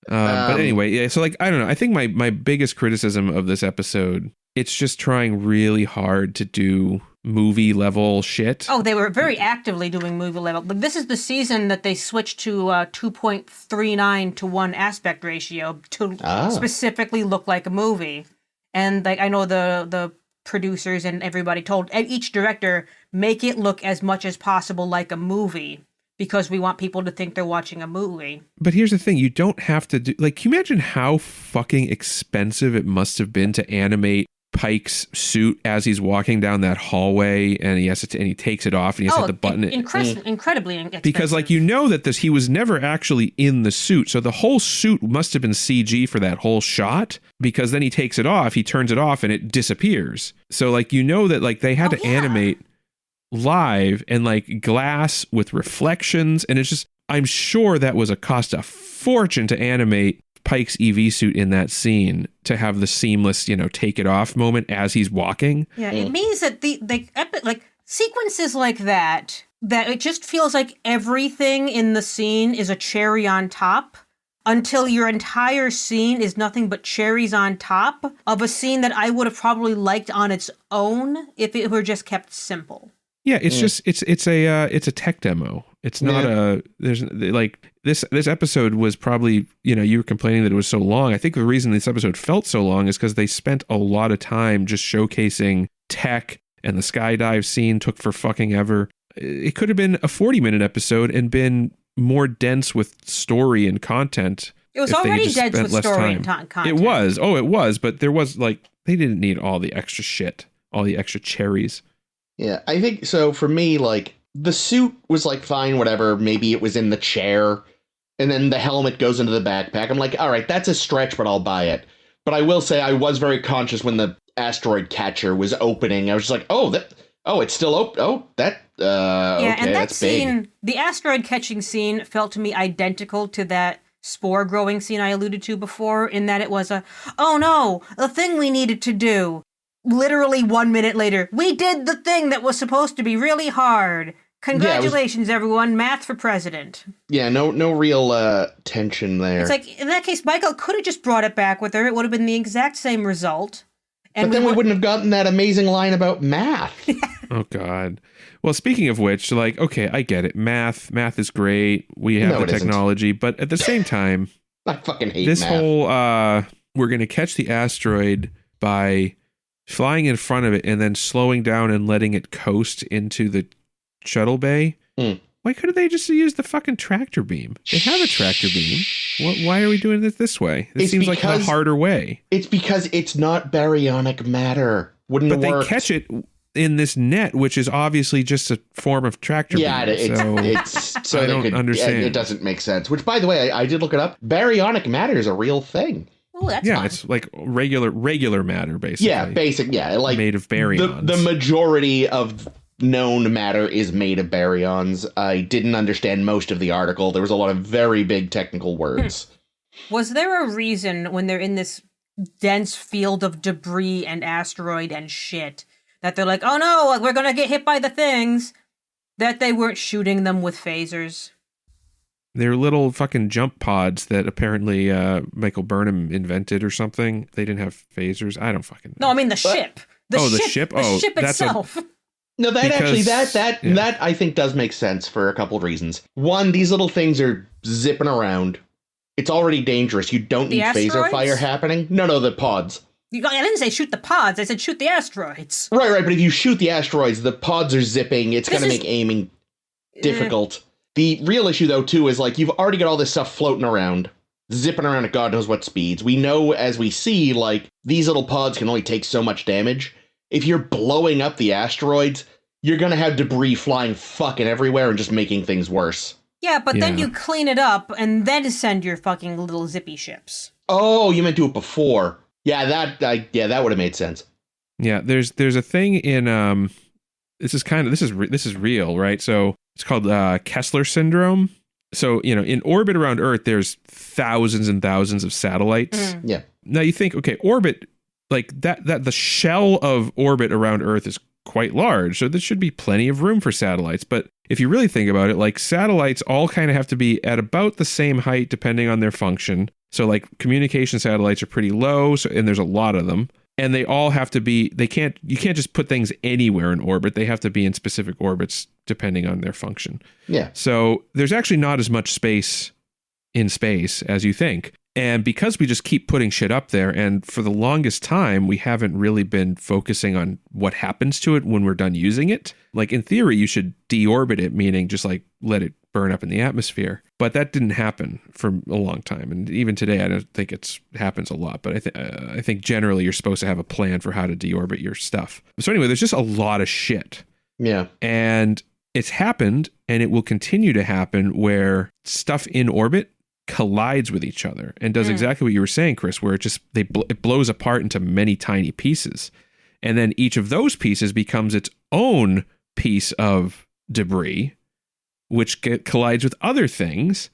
But anyway, yeah. So like, I don't know. I think my biggest criticism of this episode, it's just trying really hard to do movie level shit. Oh, they were very actively doing movie level. But this is the season that they switched to 2.39 to 1 aspect ratio to specifically look like a movie. And like I know the producers and everybody told each director, make it look as much as possible like a movie because we want people to think they're watching a movie. But here's the thing, you don't have to do, like, can you imagine how fucking expensive it must have been to animate Pike's suit as he's walking down that hallway and he takes it off and he has to hit the button. Incredibly expensive. Because like, you know that he was never actually in the suit. So the whole suit must have been CG for that whole shot, because then he takes it off, he turns it off and it disappears. So like, you know that like they had to animate live and like glass with reflections. And it's just, I'm sure that was a cost a fortune to animate Pike's EV suit in that scene to have the seamless, take it off moment as he's walking. Yeah, it means that the like sequences like that it just feels like everything in the scene is a cherry on top until your entire scene is nothing but cherries on top of a scene that I would have probably liked on its own if it were just kept simple. Yeah, it's just it's a tech demo. It's not there's like this episode was probably, you were complaining that it was so long. I think the reason this episode felt so long is because they spent a lot of time just showcasing tech, and the skydive scene took for fucking ever. It could have been a 40-minute episode and been more dense with story and content. It was already dense with story and content. It was, but there was like, they didn't need all the extra shit, all the extra cherries. Yeah, I think so. For me, like, the suit was like fine, whatever. Maybe it was in the chair, and then the helmet goes into the backpack. I'm like, all right, that's a stretch, but I'll buy it. But I will say I was very conscious when the asteroid catcher was opening. I was just like, it's still open. Oh, that, okay, and that that's scene, big. The asteroid catching scene felt to me identical to that spore growing scene I alluded to before, in that it was the thing we needed to do. Literally 1 minute later, we did the thing that was supposed to be really hard. Congratulations, everyone. Math for president. Yeah, no real tension there. It's like, in that case, Michael could have just brought it back with her. It would have been the exact same result. And but then we wouldn't have gotten that amazing line about math. Oh, God. Well, speaking of which, like, okay, I get it. Math is great. We have the technology. But at the same time, I fucking hate this math. Whole, we're going to catch the asteroid by flying in front of it and then slowing down and letting it coast into the shuttle bay. Why couldn't they just use the fucking tractor beam? They have a tractor beam. Why are we doing it this way? This seems like the harder way. It's because it's not baryonic matter. Wouldn't have worked. But they catch it in this net, which is obviously just a form of tractor beam. It's so I don't understand. It doesn't make sense. Which, by the way, I did look it up. Baryonic matter is a real thing. Oh, that's fun. It's like regular matter, basically. Yeah, like made of baryons. The majority of known matter is made of baryons. I didn't understand most of the article. There was a lot of very big technical words. Was there a reason when they're in this dense field of debris and asteroid and shit that they're like, oh no, we're gonna get hit by the things, that they weren't shooting them with phasers? They're little fucking jump pods that apparently Michael Burnham invented or something. They didn't have phasers. I don't fucking know. No, I mean the ship. The ship itself. No, that I think does make sense for a couple of reasons. One, these little things are zipping around. It's already dangerous. You don't need phaser fire happening. No, the pods. I didn't say shoot the pods. I said shoot the asteroids. Right. But if you shoot the asteroids, the pods are zipping. It's going to make aiming difficult. The real issue, though, too, is like you've already got all this stuff floating around, zipping around at God knows what speeds. We know, as we see, like these little pods can only take so much damage. If you're blowing up the asteroids, you're going to have debris flying fucking everywhere and just making things worse. Yeah, but then you clean it up and then send your fucking little zippy ships. Oh, you meant do it before. Yeah, that would have made sense. Yeah, there's a thing in this is real, right? So it's called Kessler syndrome. So, in orbit around Earth, there's thousands and thousands of satellites. Yeah. Now you think, okay, orbit, like that the shell of orbit around Earth is quite large, so there should be plenty of room for satellites. But if you really think about it, like satellites all kind of have to be at about the same height depending on their function. So like communication satellites are pretty low, and there's a lot of them. And they all have to be, you can't just put things anywhere in orbit. They have to be in specific orbits depending on their function. Yeah. So there's actually not as much space in space as you think. And because we just keep putting shit up there, and for the longest time, we haven't really been focusing on what happens to it when we're done using it. Like in theory, you should deorbit it, meaning just like let it burn up in the atmosphere. But that didn't happen for a long time. And even today, I don't think it happens a lot. But I think generally you're supposed to have a plan for how to deorbit your stuff. So anyway, there's just a lot of shit. Yeah. And it's happened, and it will continue to happen, where stuff in orbit collides with each other and does exactly what you were saying, Chris, where it blows apart into many tiny pieces. And then each of those pieces becomes its own piece of debris, which collides with other things.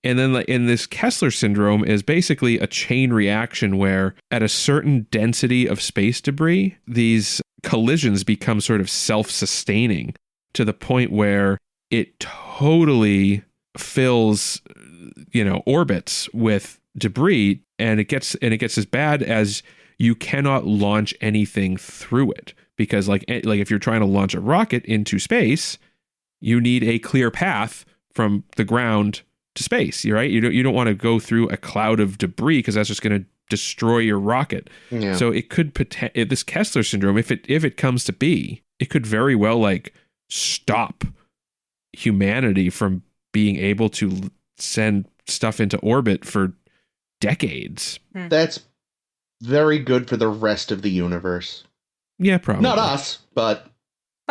And then in this Kessler syndrome is basically a chain reaction where at a certain density of space debris, these collisions become sort of self-sustaining to the point where it totally fills, orbits with debris, and it gets as bad as you cannot launch anything through it, because like if you're trying to launch a rocket into space, you need a clear path from the ground to space. You're right. You don't want to go through a cloud of debris, because that's just going to destroy your rocket. Yeah. So it could this Kessler syndrome, if it comes to be, it could very well like stop humanity from being able to send stuff into orbit for decades. That's very good for the rest of the universe. Yeah, probably. Not us, but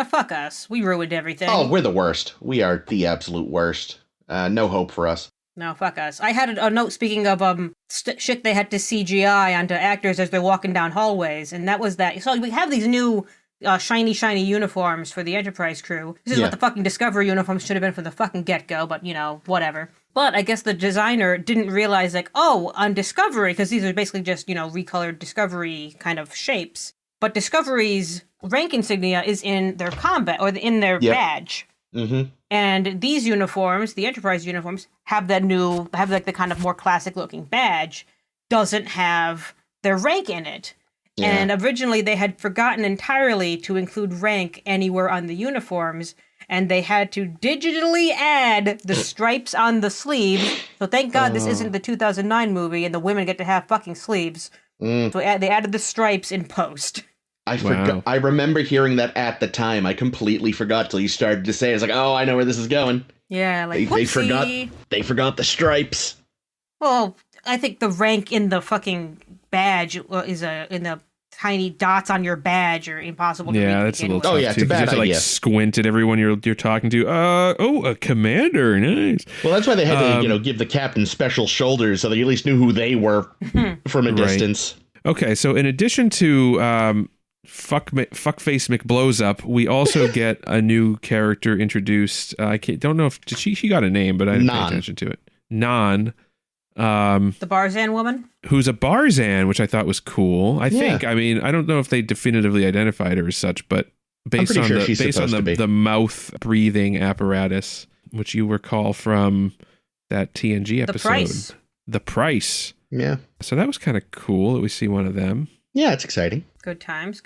fuck us. We ruined everything. Oh, we're the worst. We are the absolute worst. No hope for us. No, fuck us. I had a note, speaking of shit they had to CGI onto actors as they're walking down hallways, and that was that. So we have these new shiny uniforms for the Enterprise crew. This is what the fucking Discovery uniforms should have been from the fucking get-go, but, whatever. But I guess the designer didn't realize, on Discovery, because these are basically just, recolored Discovery kind of shapes, but Discovery's rank insignia is in their combat, or in their badge. Mm-hmm. And these uniforms, the Enterprise uniforms, have the kind of more classic-looking badge, doesn't have their rank in it. Yeah. And originally they had forgotten entirely to include rank anywhere on the uniforms, and they had to digitally add the stripes on the sleeves. So thank God this isn't the 2009 movie and the women get to have fucking sleeves. So they added the stripes in post. I forgot. I remember hearing that at the time. I completely forgot till you started to say it. It's like, oh, I know where this is going. Yeah, they forgot. They forgot the stripes. Well, I think the rank in the fucking badge is in the tiny dots on your badge are impossible to read. Yeah, that's a little tough. Oh yeah, it's a bad idea. You have to squint at everyone you're talking to. A commander, nice. Well, that's why they had to give the captain special shoulders so that you at least knew who they were from a distance. Okay, so in addition to fuckface McBlowsup, we also get a new character introduced. I don't know if she got a name, but I didn't pay attention to it. Non. The Barzan woman? Who's a Barzan, which I thought was cool. I think. I mean, I don't know if they definitively identified her as such, but based on the mouth breathing apparatus, which you recall from that TNG episode. The Price. Yeah. So that was kind of cool that we see one of them. Yeah, it's exciting. Good times.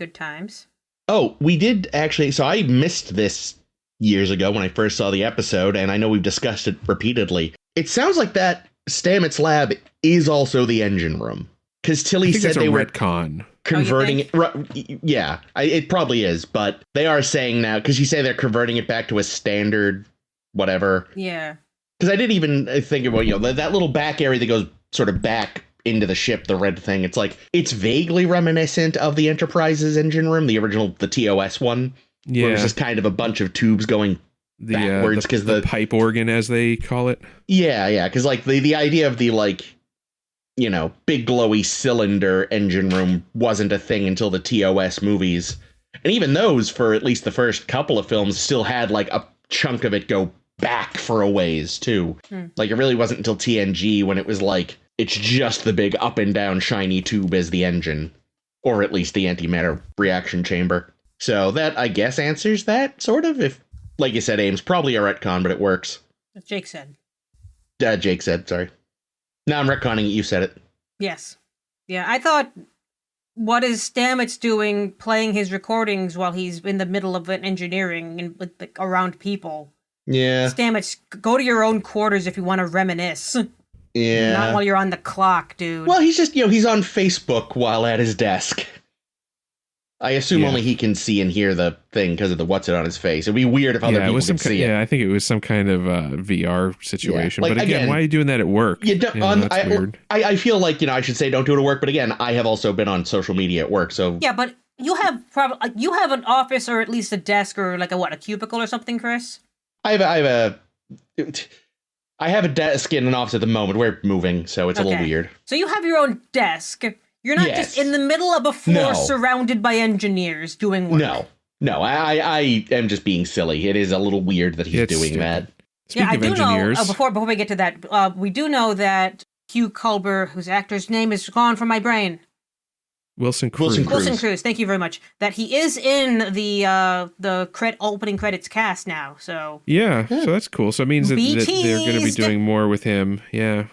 Oh, we did actually. So I missed this years ago when I first saw the episode, and I know we've discussed it repeatedly. It sounds like that Stamets lab is also the engine room, because Tilly said they were retcon converting it. Yeah, it probably is, but they are saying now, because you say they're converting it back to a standard whatever. Yeah. Because I didn't even think about that little back area that goes sort of back into the ship, the red thing. It's like it's vaguely reminiscent of the Enterprise's engine room, the TOS one. Yeah, where it's just kind of a bunch of tubes going backwards, because the pipe organ, as they call it. Yeah, because like the idea of the big glowy cylinder engine room wasn't a thing until the TOS movies, and even those, for at least the first couple of films, still had like a chunk of it go back for a ways too. Like it really wasn't until TNG when it was like it's just the big up and down shiny tube as the engine, or at least the antimatter reaction chamber. So that, I guess, answers that, sort of. If, like you said, Ames, probably a retcon, but it works. Jake said. Jake said, sorry. No, I'm retconning it. You said it. Yes. Yeah, I thought what is Stamets doing playing his recordings while he's in the middle of an engineering and with around people? Yeah. Stamets, go to your own quarters if you want to reminisce. Yeah. Not while you're on the clock, dude. Well, he's just, he's on Facebook while at his desk. I assume only he can see and hear the thing because of the what's it on his face. It'd be weird if other people could see it. Yeah, I think it was some kind of VR situation. But again, why are you doing that at work? That's weird. I feel like, I should say don't do it at work. But again, I have also been on social media at work. So yeah, but you have an office or at least a desk or like a cubicle or something, Chris? I have a desk in an office at the moment. We're moving, so it's a little weird. So you have your own desk. You're not just in the middle of a floor surrounded by engineers doing work. No, I am just being silly. It is a little weird that he's doing that. Speaking of engineers, know, before we get to that, we do know that Hugh Culber, whose actor's name is gone from my brain. Wilson Cruz. Wilson Cruz, thank you very much. That he is in the opening credits cast now. So so that's cool. So it means that they're going to be doing more with him. Yeah.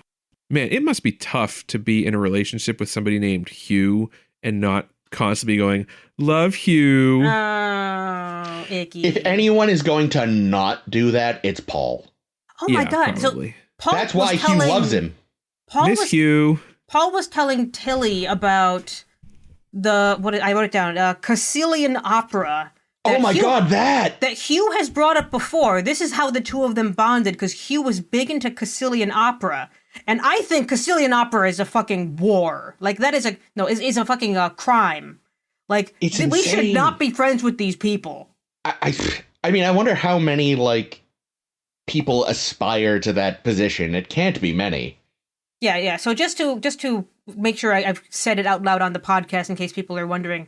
Man, it must be tough to be in a relationship with somebody named Hugh and not constantly going, love Hugh. Oh, icky. If anyone is going to not do that, it's Paul. Oh my God. Probably. So Paul That's why Hugh loves him. Hugh. Paul was telling Tilly about I wrote it down, Caecilian opera. Oh my God, that Hugh has brought up before. This is how the two of them bonded, because Hugh was big into Caecilian opera. And I think Caecilian opera is a fucking war. Like, that is is a fucking crime. Like, we should not be friends with these people. I mean, I wonder how many, people aspire to that position. It can't be many. Yeah. So just to make sure I've said it out loud on the podcast in case people are wondering,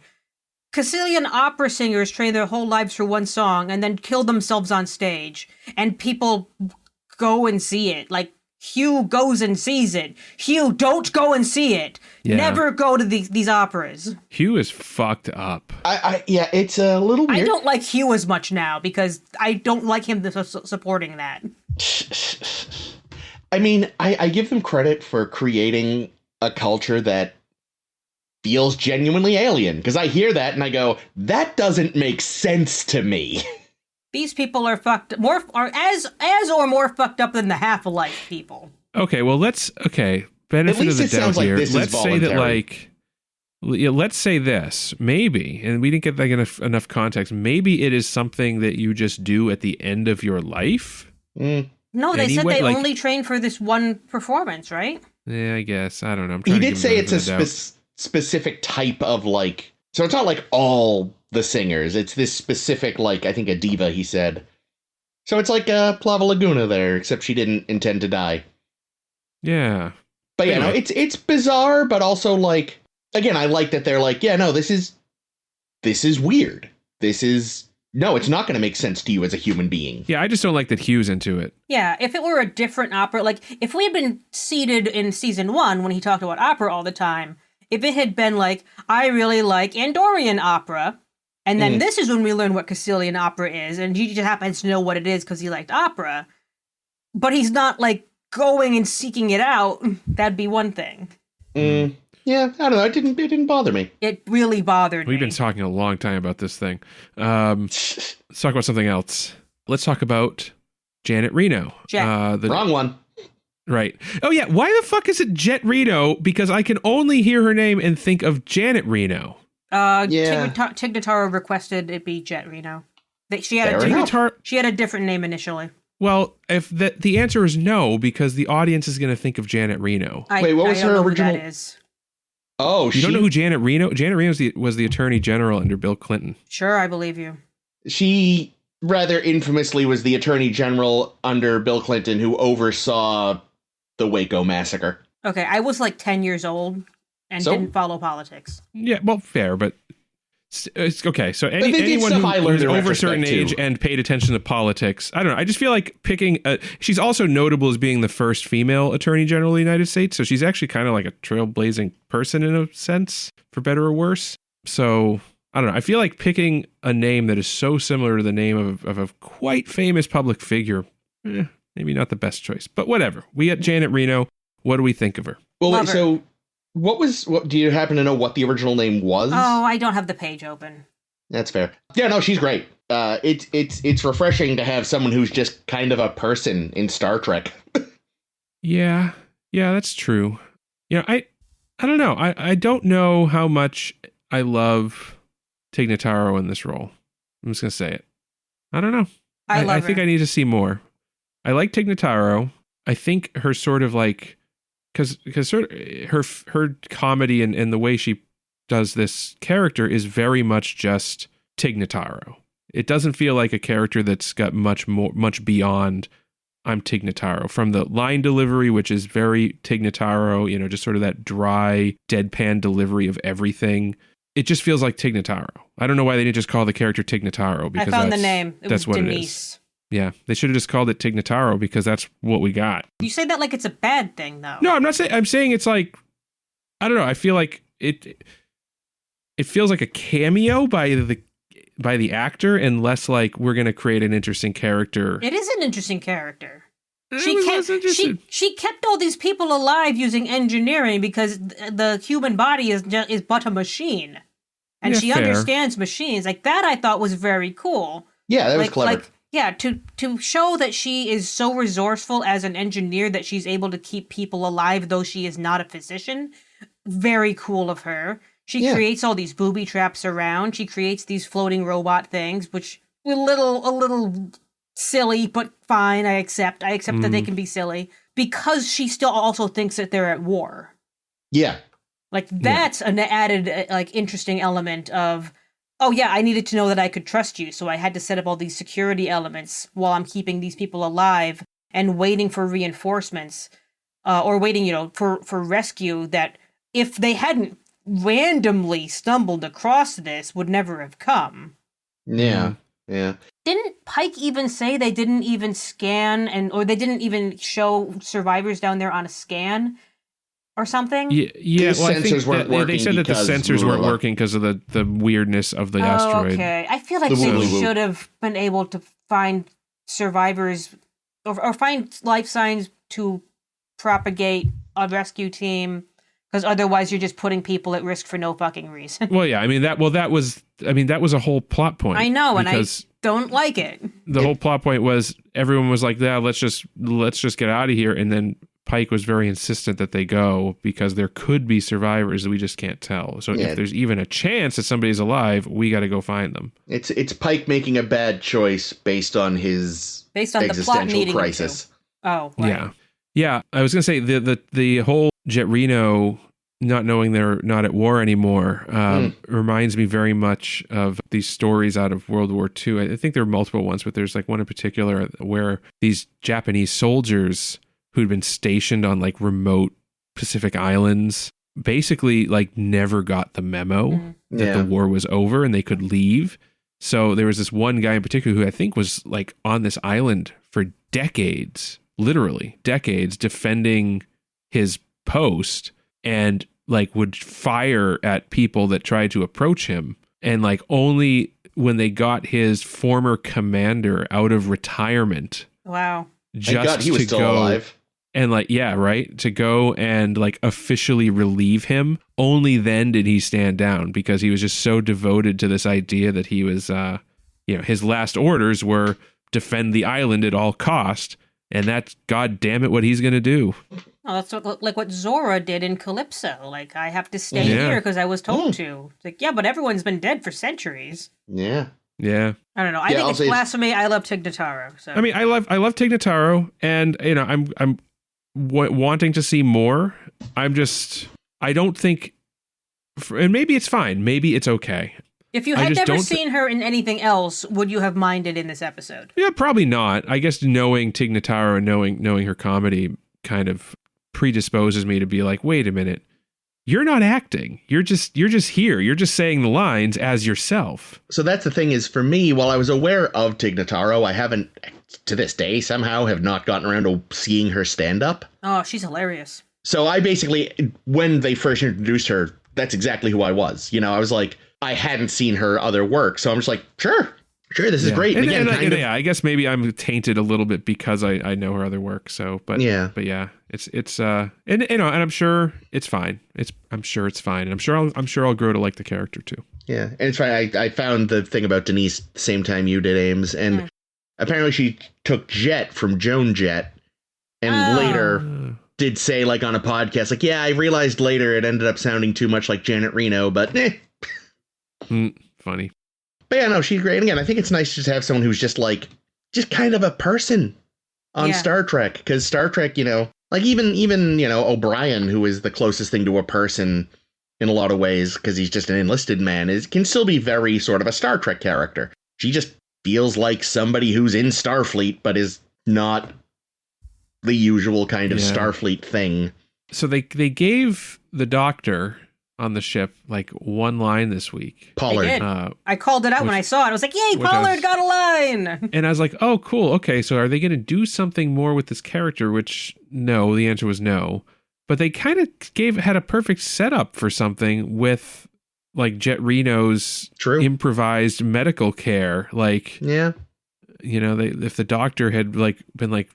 Caecilian opera singers train their whole lives for one song and then kill themselves on stage. And people go and see it. Like, Hugh goes and sees it. Hugh, don't go and see it. Yeah. Never go to these operas. Hugh is fucked up. It's a little weird. I don't like Hugh as much now because I don't like him supporting that. I mean, I give them credit for creating a culture that feels genuinely alien, because I hear that and I go, that doesn't make sense to me. These people are as or more fucked up than the Half-Life people. Okay, well benefit of the doubt here. Let's say that let's say this, maybe, and we didn't get enough context. Maybe it is something that you just do at the end of your life. No, they said they only train for this one performance, right? Yeah, I guess. I don't know. He did say it's a specific type of so it's not like all the singers. It's this specific, I think a diva, he said. So it's like Plava Laguna there, except she didn't intend to die. Yeah. But anyway. It's bizarre, but also again, I like that they're this is weird. No, it's not going to make sense to you as a human being. Yeah, I just don't like that Hugh's into it. Yeah, if it were a different opera, if we had been seated in season 1 when he talked about opera all the time, if it had been I really like Andorian opera, and then this is when we learn what Caecilian opera is, and he just happens to know what it is because he liked opera, but he's not going and seeking it out, that'd be one thing. Yeah, I don't know. It didn't bother me. It really bothered me. We've been talking a long time about this thing. Let's talk about something else. Let's talk about Janet Reno. Wrong one. Right. Oh, yeah. Why the fuck is it Jet Reno? Because I can only hear her name and think of Janet Reno. Tig Notaro requested it be Jet Reno. She had a different name initially. Well, if the answer is no, because the audience is going to think of Janet Reno. Wait, what was her original? That is. Oh, you don't know who Janet Reno? Janet Reno was the Attorney General under Bill Clinton. Sure, I believe you. She rather infamously was the Attorney General under Bill Clinton who oversaw the Waco massacre. Okay, I was 10 years old and didn't follow politics. Yeah, well, fair, but it's okay. So anyone who's over a certain age and paid attention to politics, I don't know. I just feel like picking. She's also notable as being the first female Attorney General of the United States, so she's actually kind of like a trailblazing person in a sense, for better or worse. So I don't know. I feel like picking a name that is so similar to the name of a quite famous public figure, maybe not the best choice, but whatever. We got Janet Reno. What do we think of her? Well, so What do you happen to know what the original name was? Oh, I don't have the page open. That's fair. Yeah, no, she's great. It's refreshing to have someone who's just kind of a person in Star Trek. Yeah, that's true. I don't know. I don't know how much I love Tig Notaro in this role. I'm just gonna say it. I don't know. I think I need to see more. I like Tig Notaro. I think her sort of like, because her comedy and the way she does this character is very much just Tig Notaro. It doesn't feel like a character that's got much beyond I'm Tig Notaro. From the line delivery, which is very Tig Notaro, just sort of that dry, deadpan delivery of everything. It just feels like Tig Notaro. I don't know why they didn't just call the character Tig Notaro. Because I found the name. That's what Denise. it is. Yeah, they should have just called it Tig Notaro because that's what we got. You say that like it's a bad thing, though. No, I'm not saying. I'm saying it's like, I don't know. I feel like it feels like a cameo by the actor, and less like we're going to create an interesting character. It is an interesting character. She kept all these people alive using engineering because the human body is but a machine, and she understands machines. Like that, I thought was very cool. Yeah, that was clever. To show that she is so resourceful as an engineer that she's able to keep people alive, though she is not a physician. Very cool of her. She creates all these booby traps around. She creates these floating robot things, which a little silly, but fine. I accept that they can be silly because she still also thinks that they're at war. Yeah. Like that's an added interesting element of, oh yeah, I needed to know that I could trust you, so I had to set up all these security elements while I'm keeping these people alive and waiting for reinforcements, or waiting, for rescue that if they hadn't randomly stumbled across this would never have come. Yeah. Yeah. Didn't Pike even say they didn't even scan or they didn't even show survivors down there on a scan? Or something? Yeah. Well, I think they said that the sensors weren't working because of the weirdness of the asteroid. Okay. I feel like they should have been able to find survivors or find life signs to propagate a rescue team, because otherwise you're just putting people at risk for no fucking reason. Well, yeah. That was a whole plot point. I know, and I don't like it. The whole plot point was everyone was like, "Yeah, let's just get out of here," and then Pike was very insistent that they go because there could be survivors that we just can't tell. So if there's even a chance that somebody's alive, we got to go find them. It's Pike making a bad choice based on existential the plot needing crisis. Oh, right. Yeah. I was gonna say the whole Jet Reno not knowing they're not at war anymore reminds me very much of these stories out of World War II. I think there are multiple ones, but there's like one in particular where these Japanese soldiers who'd been stationed on like remote Pacific islands basically like never got the memo that the war was over and they could leave. So there was this one guy in particular who I think was like on this island for decades, literally decades, defending his post, and like would fire at people that tried to approach him. And like only when they got his former commander out of retirement. Wow. Just he was still alive. And like, to go and like officially relieve him. Only then did he stand down, because he was just so devoted to this idea that he was, his last orders were defend the island at all cost. And that's, God damn it, what he's going to do. Oh, that's what Zora did in Calypso. Like, I have to stay here because I was told to. It's like, yeah, but everyone's been dead for centuries. Yeah. Yeah. I don't know. I think it's blasphemy. I love Tig Notaro. So. I love Tig Notaro, and I'm wanting to see more. I don't think, and maybe it's fine. Maybe it's okay. If you had never seen her in anything else, would you have minded in this episode? Yeah, probably not. I guess knowing Tig Notaro and knowing her comedy kind of predisposes me to be like, wait a minute, you're not acting. You're just here. You're just saying the lines as yourself. So that's the thing is, for me, while I was aware of Tig Notaro, I haven't, to this day, somehow have not gotten around to seeing her stand up. Oh, she's hilarious. So I basically, when they first introduced her, that's exactly who I was. I was like, I hadn't seen her other work. So I'm just like, sure, Sure, this is great. And, again, yeah, I guess maybe I'm tainted a little bit because I know her other work. So, but yeah, it's and I'm sure it's fine. I'm sure it's fine, and I'm sure I'll grow to like the character too. Yeah, and it's fine. I found the thing about Denise the same time you did, Ames, and apparently she took Jet from Joan Jett, and later did say, like, on a podcast, like, yeah, I realized later it ended up sounding too much like Janet Reno, but funny. But yeah, no, she's great. And again, I think it's nice to have someone who's just kind of a person on Star Trek. Because Star Trek, like even O'Brien, who is the closest thing to a person in a lot of ways, because he's just an enlisted man, can still be very sort of a Star Trek character. She just feels like somebody who's in Starfleet, but is not the usual kind of Starfleet thing. So they gave the Doctor on the ship like one line this week. Pollard. I called it out when I saw it. I was like, yay, Pollard got a line. And I was like, oh, cool. Okay, so are they going to do something more with this character? Which, no, the answer was no. But they kind of had a perfect setup for something with like Jet Reno's improvised medical care. Like, if the Doctor had been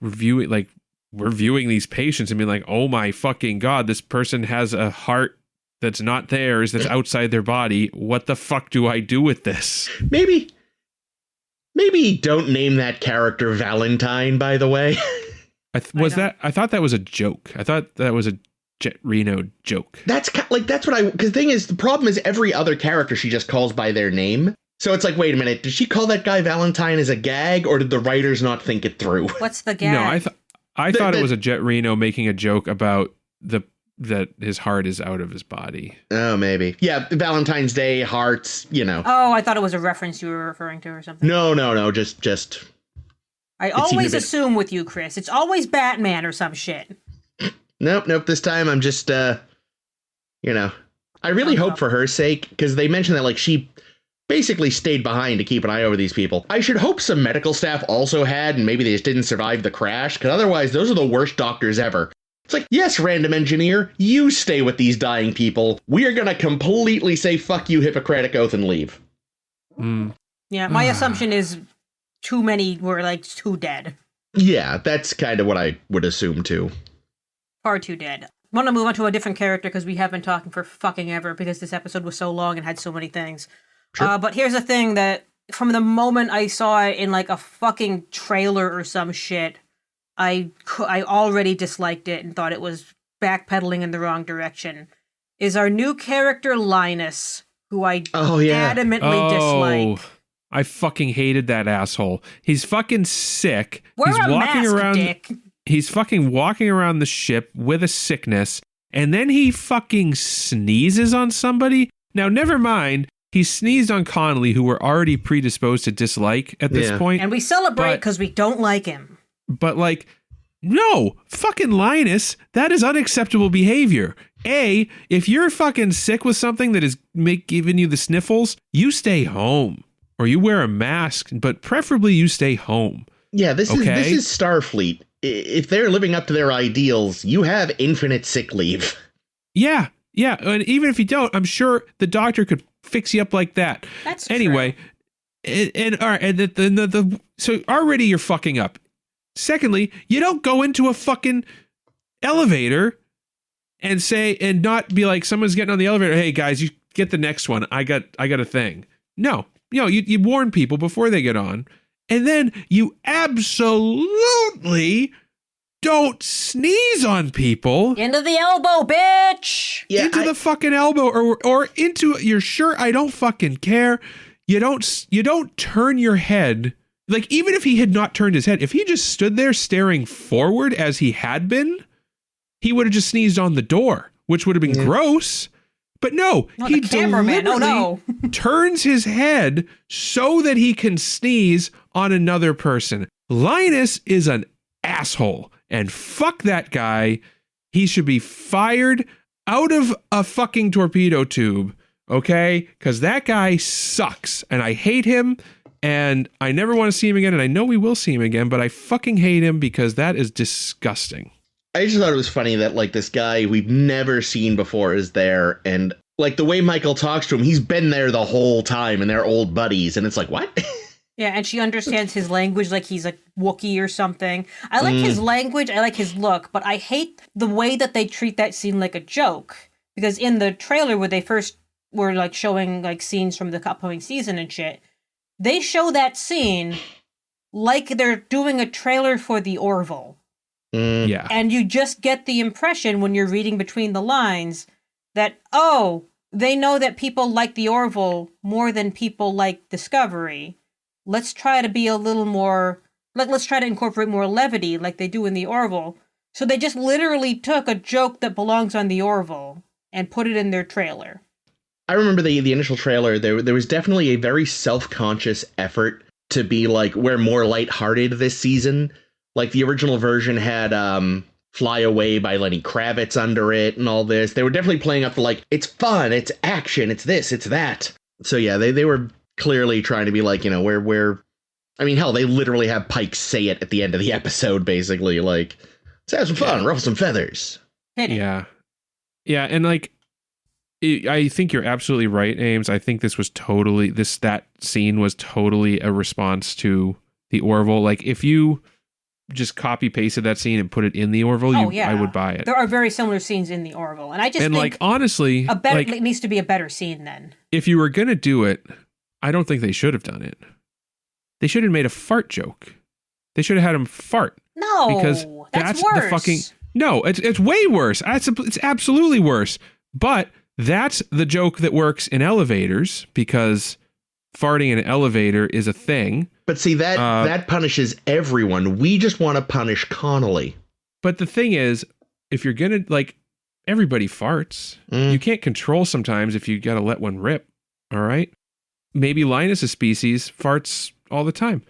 reviewing these patients and being like, oh my fucking God, this person has a heart that's not theirs, that's outside their body. What the fuck do I do with this? Maybe don't name that character Valentine, by the way. I thought that was a joke. I thought that was a Jet Reno joke. That's what because the thing is, the problem is every other character she just calls by their name. So it's like, wait a minute, did she call that guy Valentine as a gag, or did the writers not think it through? What's the gag? No, I thought it was a Jet Reno making a joke about that his heart is out of his body. Oh, maybe. Yeah, Valentine's Day, hearts, Oh, I thought it was a reference you were referring to or something. No, just... I always assume with you, Chris. It's always Batman or some shit. Nope, this time I'm just, I really hope for her sake, because they mentioned that, like, she basically stayed behind to keep an eye over these people. I should hope some medical staff also had, and maybe they just didn't survive the crash, because otherwise those are the worst doctors ever. It's like, yes, random engineer, you stay with these dying people. We are going to completely say, fuck you, Hippocratic Oath, and leave. Yeah, my assumption is too many were, too dead. Yeah, that's kind of what I would assume, too. Far too dead. I want to move on to a different character, because we have been talking for fucking ever, because this episode was so long and had so many things. Sure. But here's the thing that, from the moment I saw it in, a fucking trailer or some shit, I already disliked it and thought it was backpedaling in the wrong direction, is our new character Linus, who I adamantly dislike. I fucking hated that asshole. He's fucking sick. He's walking around. Dick. He's fucking walking around the ship with a sickness, and then he fucking sneezes on somebody. Now, never mind. He sneezed on Connolly, who we're already predisposed to dislike at this point. And we celebrate because we don't like him. But no, fucking Linus, that is unacceptable behavior. If you're fucking sick with something that is giving you the sniffles, you stay home. Or you wear a mask, but preferably you stay home. Yeah, this is Starfleet. If they're living up to their ideals, you have infinite sick leave. Yeah, and even if you don't, I'm sure the Doctor could fix you up like that. That's anyway. True. And all right, so already you're fucking up. Secondly, you don't go into a fucking elevator and not be like, someone's getting on the elevator. Hey guys, you get the next one. I got a thing. No, you warn people before they get on, and then you absolutely don't sneeze on people. Into the elbow, bitch. Yeah, into the fucking elbow, or into your shirt. I don't fucking care. You don't turn your head. Like, even if he had not turned his head, if he just stood there staring forward as he had been, he would have just sneezed on the door, which would have been gross. But no, he deliberately turns his head so that he can sneeze on another person. Linus is an asshole, and fuck that guy. He should be fired out of a fucking torpedo tube, okay? Because that guy sucks, and I hate him. And I never want to see him again, and I know we will see him again, but I fucking hate him because that is disgusting. I just thought it was funny that, this guy we've never seen before is there, and, the way Michael talks to him, he's been there the whole time, and they're old buddies, and it's like, what? Yeah, and she understands his language like he's a Wookiee or something. I like his language, I like his look, but I hate the way that they treat that scene like a joke. Because in the trailer where they first were like showing like scenes from the upcoming season and shit, they show that scene like they're doing a trailer for the Orville. Yeah. And you just get the impression when you're reading between the lines that, oh, they know that people like the Orville more than people like Discovery. Let's try to be a little more, let's try to incorporate more levity like they do in the Orville. So they just literally took a joke that belongs on the Orville and put it in their trailer. I remember the initial trailer, there was definitely a very self-conscious effort to be like, we're more lighthearted this season. Like the original version had Fly Away by Lenny Kravitz under it and all this. They were definitely playing up the like, it's fun, it's action, it's this, it's that. So yeah, they were clearly trying to be like, you know, we're I mean, hell, they literally have Pike say it at the end of the episode, basically, like, let's have some fun, ruffle some feathers. Yeah. Yeah, and like, I think you're absolutely right, Ames. I think this was totally, that scene was totally a response to the Orville. Like, if you just copy pasted that scene and put it in the Orville, I would buy it. There are very similar scenes in the Orville, and I just think, like, honestly, it needs to be a better scene then. If you were gonna do it, I don't think they should have done it. They should have made a fart joke. They should have had him fart. No, because that's worse. The fucking no. It's way worse. It's absolutely worse. But that's the joke that works in elevators because farting in an elevator is a thing. But see, that punishes everyone. We just want to punish Connolly. But the thing is, if you're gonna like, everybody farts. You can't control sometimes if you gotta let one rip. All right. Maybe Linus' species farts all the time.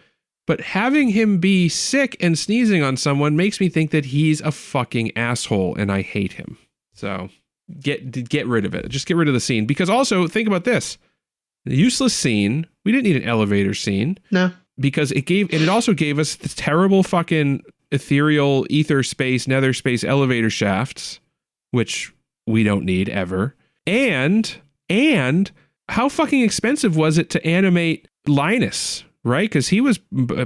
But having him be sick and sneezing on someone makes me think that he's a fucking asshole and I hate him. So get rid of it. Just get rid of the scene. Because also, think about this. The useless scene, we didn't need an elevator scene. No. Because it also gave us the terrible fucking ethereal ether space, nether space elevator shafts, which we don't need ever. And how fucking expensive was it to animate Linus? Right, because he was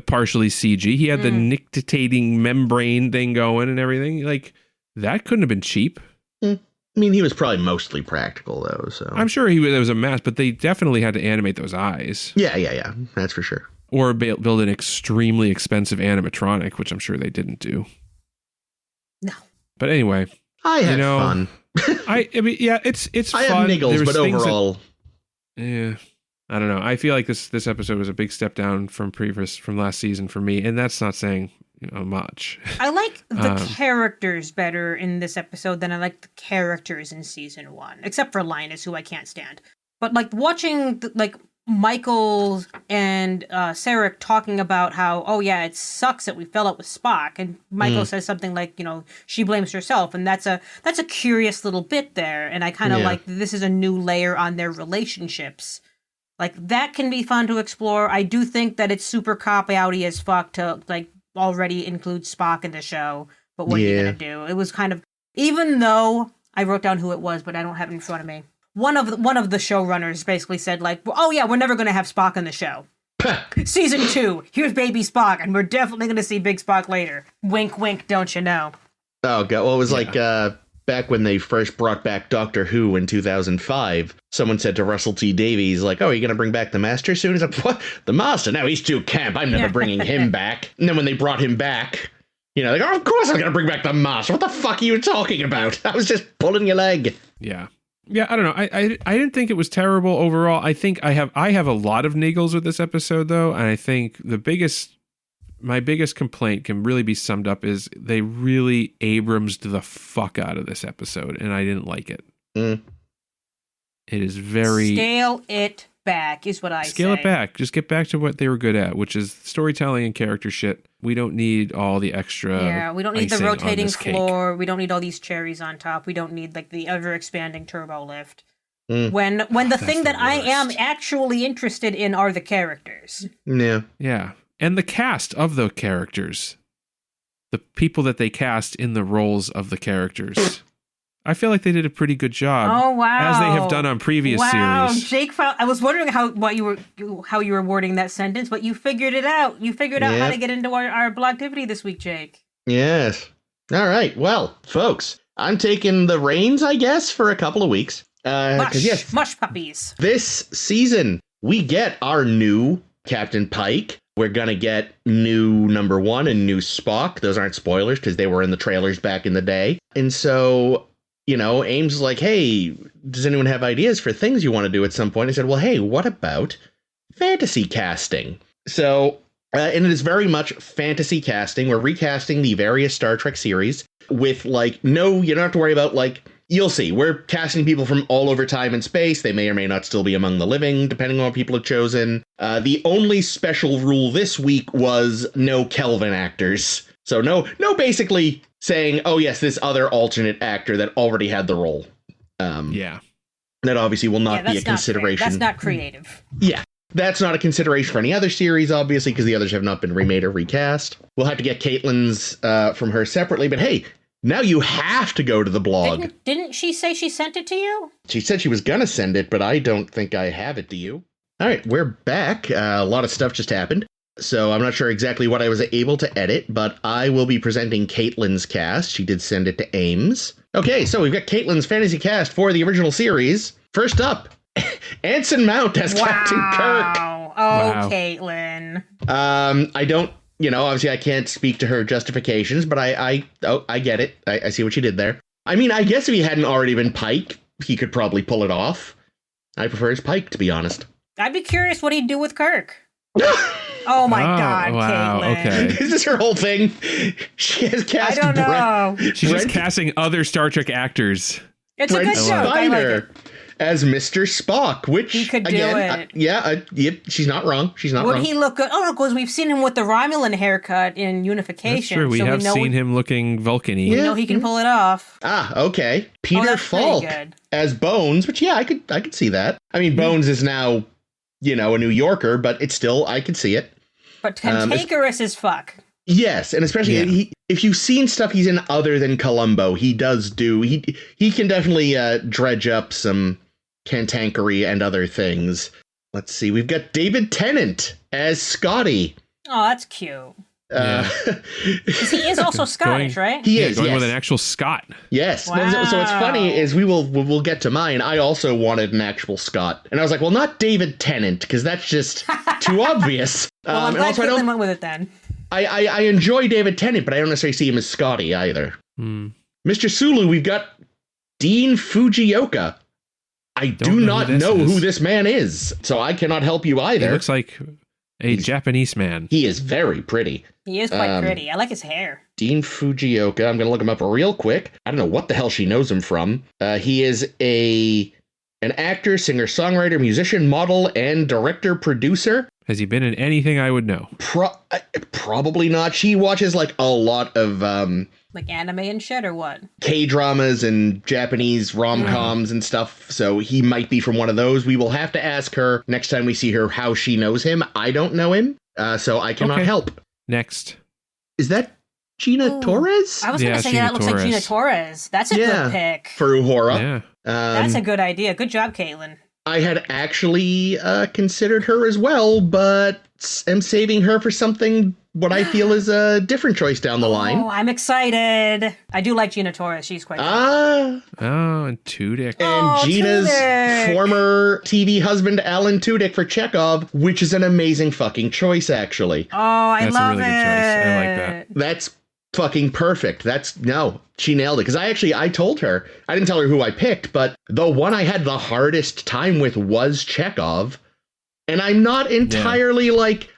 partially CG. He had the nictitating membrane thing going and everything. Like, that couldn't have been cheap. I mean, he was probably mostly practical, though. So I'm sure it was a mess, but they definitely had to animate those eyes. Yeah. That's for sure. Or build an extremely expensive animatronic, which I'm sure they didn't do. No. But anyway, I had fun. I mean, yeah, it's I fun. had niggles, but overall, yeah. I don't know. I feel like this episode was a big step down from last season for me, and that's not saying much. I like the characters better in this episode than I like the characters in season 1, except for Linus, who I can't stand. But like watching Michael and Sarek talking about how, oh yeah, it sucks that we fell out with Spock, and Michael says something like, she blames herself, and that's a curious little bit there, and I kind of like this is a new layer on their relationships. Like, that can be fun to explore. I do think that it's super cop-outy as fuck to, like, already include Spock in the show. But what are you going to do? It was kind of... Even though I wrote down who it was, but I don't have it in front of me. One of the showrunners basically said, like, oh, yeah, we're never going to have Spock in the show. Season 2, here's baby Spock, and we're definitely going to see big Spock later. Wink, wink, don't you know? Oh, God. Well, it was like... back when they first brought back Doctor Who in 2005, someone said to Russell T Davies, like, oh, are you going to bring back the Master soon? He's like, what? The Master? No, he's too camp. I'm never bringing him back. And then when they brought him back, like, oh, of course I'm going to bring back the Master. What the fuck are you talking about? I was just pulling your leg. Yeah. Yeah, I don't know. I didn't think it was terrible overall. I think I have a lot of niggles with this episode, though, and I think my biggest complaint can really be summed up is they really Abrams'd the fuck out of this episode, and I didn't like it. It is very... Scale it back, is what I say. Scale it back. Just get back to what they were good at, which is storytelling and character shit. We don't need all the extra... Yeah, we don't need the rotating floor. We don't need all these cherries on top. We don't need, like, the ever-expanding turbo lift. When the thing that I am actually interested in are the characters. Yeah. Yeah. And the cast of the characters. The people that they cast in the roles of the characters. I feel like they did a pretty good job. Oh wow! As they have done on previous series. Jake found. I was wondering how you were wording that sentence, but you figured it out. You figured out how to get into our blogtivity this week, Jake. Yes. All right. Well, folks, I'm taking the reins, I guess, for a couple of weeks. Mush puppies. This season we get our new Captain Pike. We're gonna get new number 1 and new Spock. Those aren't spoilers because they were in the trailers back in the day, and so. Ames is like, hey, does anyone have ideas for things you want to do at some point? I said, well, hey, what about fantasy casting? So, and it is very much fantasy casting. We're recasting the various Star Trek series with you don't have to worry about you'll see. We're casting people from all over time and space. They may or may not still be among the living, depending on what people have chosen. The only special rule this week was no Kelvin actors. So no, basically saying, oh, yes, this other alternate actor that already had the role. That obviously will not be a consideration. That's not creative. Yeah, that's not a consideration for any other series, obviously, because the others have not been remade or recast. We'll have to get Caitlin's from her separately. But hey, now you have to go to the blog. Didn't she say she sent it to you? She said she was going to send it, but I don't think I have it to you. All right, we're back. A lot of stuff just happened. So I'm not sure exactly what I was able to edit, but I will be presenting Caitlin's cast. She did send it to Ames. Okay, so we've got Caitlin's fantasy cast for the original series. First up, Anson Mount as Captain Kirk. Wow. Caitlin. I don't, obviously I can't speak to her justifications, but I get it. I see what she did there. I mean, I guess if he hadn't already been Pike, he could probably pull it off. I prefer his Pike, to be honest. I'd be curious what he'd do with Kirk. Oh my God, wow, Caitlin. Okay. Is this her whole thing? She has cast I don't know. She's just casting other Star Trek actors. It's a good joke. I like it. As Mr. Spock, which he could again, do it. She's not wrong. Would he look good? Oh, no, because we've seen him with the Romulan haircut in Unification. That's true. We have seen him looking Vulcan-y. We know he can pull it off. Ah, okay. Peter Falk as Bones, which I could see that. I mean, Bones is now, a New Yorker, but it's still, I could see it. But cantankerous as fuck. Yes, and especially if you've seen stuff he's in other than Columbo, he can definitely dredge up some cantankery and other things. Let's see, we've got David Tennant as Scotty. Oh, that's cute. He is also Scottish, right? He is going with an actual Scot. Yes. Wow. So what's funny is we'll get to mine. I also wanted an actual Scot, and I was like, well, not David Tennant, because that's just too obvious. Well, I'm glad Caitlin went with it then. I enjoy David Tennant, but I don't necessarily see him as Scotty either. Mr. Sulu, we've got Dean Fujioka. I do not know who this man is, so I cannot help you either. He looks like a Japanese man. He is very pretty. He is quite pretty. I like his hair. Dean Fujioka. I'm going to look him up real quick. I don't know what the hell she knows him from. He is an actor, singer, songwriter, musician, model, and director, producer. Has he been in anything I would know? Probably not. She watches a lot of like anime and shit, or what? K-dramas and Japanese rom-coms and stuff. So he might be from one of those. We will have to ask her next time we see her how she knows him. I don't know him, so I cannot help. Next. Is that Gina Torres? I was going to say that looks like Gina Torres. That's a good pick. For Uhura. Yeah. That's a good idea. Good job, Caitlin. I had actually considered her as well, but am saving her for something what I feel is a different choice down the line. Oh, I'm excited. I do like Gina Torres. She's quite good. And Tudyk. And Gina's former TV husband, Alan Tudyk, for Chekhov, which is an amazing fucking choice, actually. Oh, I love it. That's a really good choice. I like that. That's fucking perfect. She nailed it. Because I told her, I didn't tell her who I picked, but the one I had the hardest time with was Chekhov. And I'm not entirely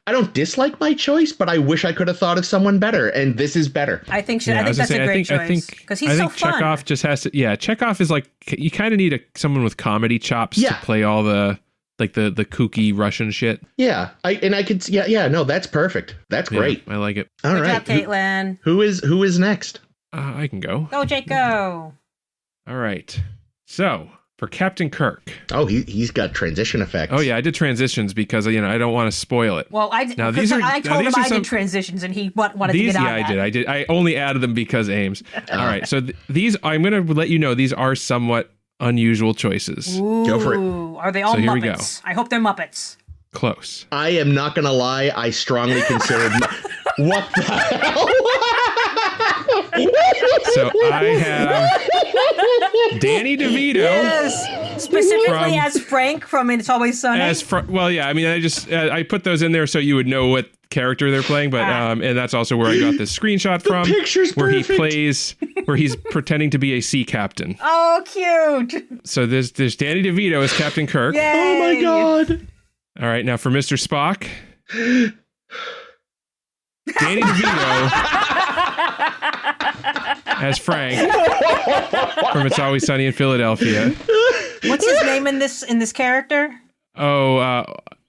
I don't dislike my choice, but I wish I could have thought of someone better. And this is better. I think that's a great choice. Because he's so fun. Chekhov just has to, Chekhov is you kind of need someone with comedy chops to play all the kooky Russian shit. Yeah. That's perfect. That's great. I like it. All Good right. job, Caitlin. Who is next? I can go. Go, Jake, go. All right. So for Captain Kirk. Oh, he's got transition effects. Oh yeah, I did transitions because I don't want to spoil it. Well, I told him I did transitions, and he wanted to get on that. I did. I only added them because Ames. All right, so these I'm going to let you know these are somewhat unusual choices. Ooh, go for it. Are they all Muppets? Here we go. I hope they're Muppets. Close. I am not going to lie. I strongly considered. What the hell? So I have Danny DeVito. Yes, specifically as Frank from It's Always Sunny. I put those in there so you would know what character they're playing, but and that's also where I got this screenshot from. The picture's where perfect. where he's pretending to be a sea captain. Oh, cute. So there's Danny DeVito as Captain Kirk. Yay. Oh my god. All right, now for Mr. Spock, Danny DeVito as Frank from It's Always Sunny in Philadelphia. What's his name in this character? Oh,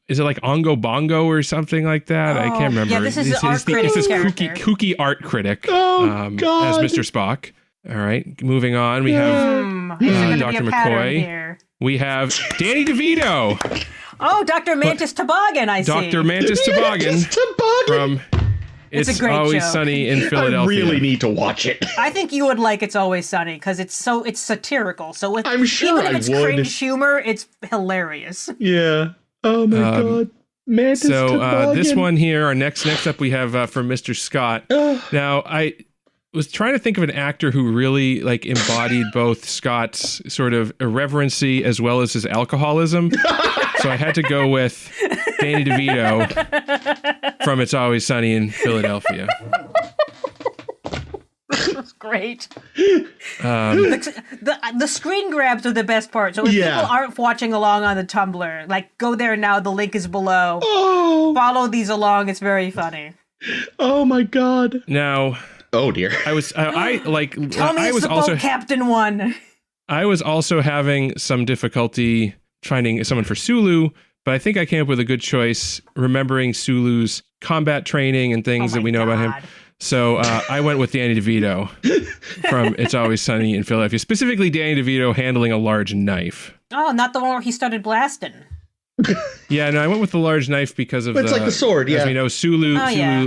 is it like Ongo Bongo or something like that? I can't remember. Yeah, this is the art critic character. Kooky art critic. God. As Mr. Spock. All right, moving on. We have Dr. McCoy. Here. We have Danny DeVito. Oh, Dr. Mantis Toboggan, I see. Dr. Mantis Toboggan from It's a great Always show. Sunny in Philadelphia. I really need to watch it. I think you would like It's Always Sunny because it's satirical. So I'm sure even if it's I would. cringe humor, it's hilarious. Yeah. Oh my god. Mantis Toboggan. This one here, our next up we have from Mr. Scott. Now I was trying to think of an actor who really like embodied both Scott's sort of irreverency as well as his alcoholism. So I had to go with Danny DeVito from It's Always Sunny in Philadelphia. That's great. The screen grabs are the best part. So if people aren't watching along on the Tumblr, like go there now. The link is below. Oh. Follow these along. It's very funny. Oh my god. Now, oh dear. Tell me it's boat Captain One. I was also having some difficulty finding someone for Sulu, but I think I came up with a good choice, remembering Sulu's combat training and things that we know about him. So I went with Danny DeVito from It's Always Sunny in Philadelphia, specifically Danny DeVito handling a large knife. Oh, not the one where he started blasting. Yeah, no, I went with the large knife because of it's like the sword, yeah. As we know, Sulu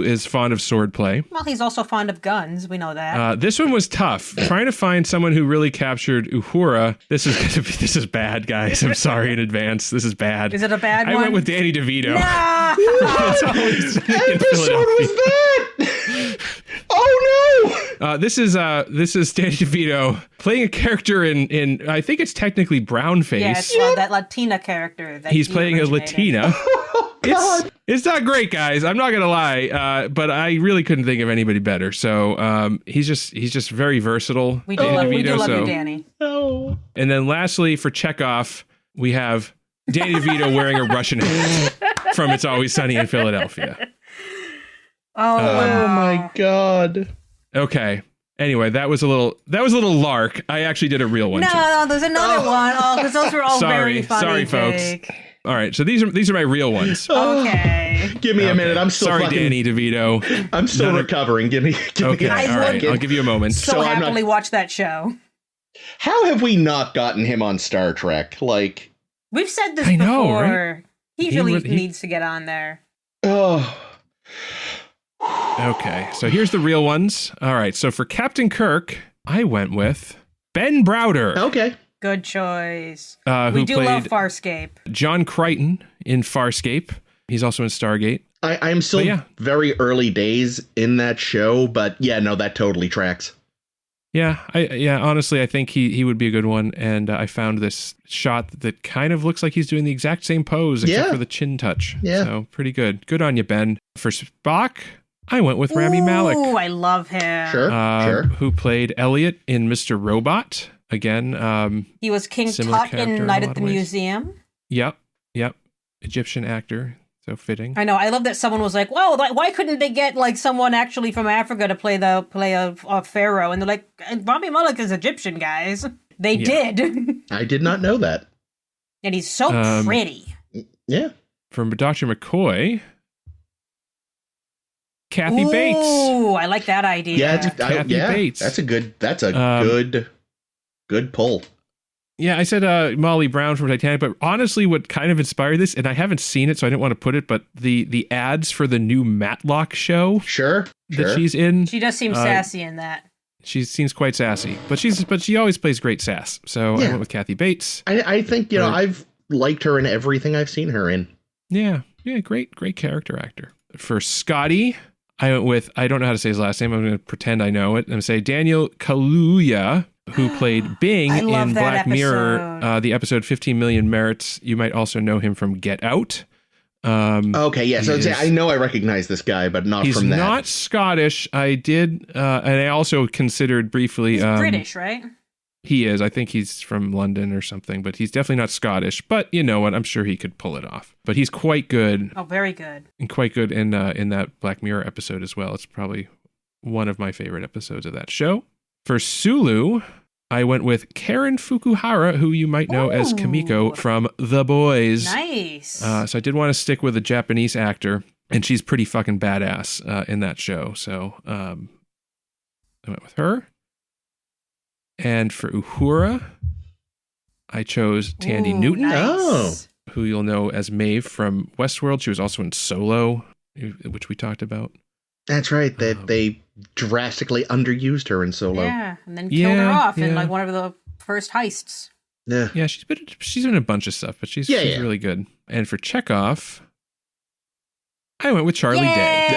is fond of swordplay. Well, he's also fond of guns. We know that. This one was tough. Trying to find someone who really captured Uhura. This is bad, guys. I'm sorry in advance. This is bad. Is it a bad one? I went with Danny DeVito. No! It's Always Sunny in episode was that? Oh no! This is Danny DeVito playing a character in I think it's technically brownface. Yeah, it's that Latina character. That he's playing a Latina. God. It's not great, guys. I'm not gonna lie, but I really couldn't think of anybody better. So he's just very versatile. We do love you, Danny. Oh. And then lastly, for Chekhov, we have Danny DeVito wearing a Russian hat from It's Always Sunny in Philadelphia. Oh, my god. Okay. Anyway, that was a little lark. I actually did a real one. No, there's another one. Oh, because those were all very funny. Sorry, folks. All right, so these are my real ones. Okay. Give me a minute. I'm still Danny DeVito. I'm still recovering. Give me okay. All right. I'll give you a moment. So happily watch that show. How have we not gotten him on Star Trek? Like, we've said this before. Right? He really he needs to get on there. Oh. Okay, so here's the real ones. All right, so for Captain Kirk, I went with Ben Browder. Okay. Good choice. We do love Farscape. John Crichton in Farscape. He's also in Stargate. I'm still very early days in that show, but yeah, no, that totally tracks. Yeah, honestly, I think he would be a good one. And I found this shot that kind of looks like he's doing the exact same pose, except for the chin touch. Yeah. So pretty good. Good on you, Ben. For Spock, I went with Rami Malek. Oh, I love him. Sure. Who played Elliot in Mr. Robot. Again, he was King Tut in Night at the Museum. Yep. Egyptian actor. So fitting. I know. I love that someone was like, "Whoa, why couldn't they get like someone actually from Africa to play a pharaoh?" And they're like, "Rami Malek is Egyptian, guys." They did. I did not know that. And he's so pretty. Yeah. From Dr. McCoy, Kathy Bates. Oh, I like that idea. Yeah, Kathy Bates. That's a good pull. Yeah, I said Molly Brown from Titanic, but honestly, what kind of inspired this, and I haven't seen it, so I didn't want to put it, but the ads for the new Matlock show that she's in. She does seem sassy in that. She seems quite sassy, but she always plays great sass. So I went with Kathy Bates. I think, I've liked her in everything I've seen her in. Yeah, great character actor. For Scotty, I went with, I don't know how to say his last name, I'm going to pretend I know it, and say Daniel Kaluuya, who played Bing in Black Mirror, the episode 15 Million Merits. You might also know him from Get Out. Okay, yeah, so I know I recognize this guy, but not from that. He's not Scottish. I did, and I also considered briefly... He's British, right? He is. I think he's from London or something, but he's definitely not Scottish. But you know what? I'm sure he could pull it off. But he's quite good. Oh, very good. And quite good in that Black Mirror episode as well. It's probably one of my favorite episodes of that show. For Sulu, I went with Karen Fukuhara, who you might know as Kamiko from The Boys. Nice. So I did want to stick with a Japanese actor, and she's pretty fucking badass in that show. So I went with her. And for Uhura, I chose Tandy Newton, nice. Who you'll know as Maeve from Westworld. She was also in Solo, which we talked about. That's right. They drastically underused her in Solo. Yeah, and then killed her off in like one of the first heists. Yeah, she's in a bunch of stuff, but she's really good. And for Chekhov, I went with Charlie Day,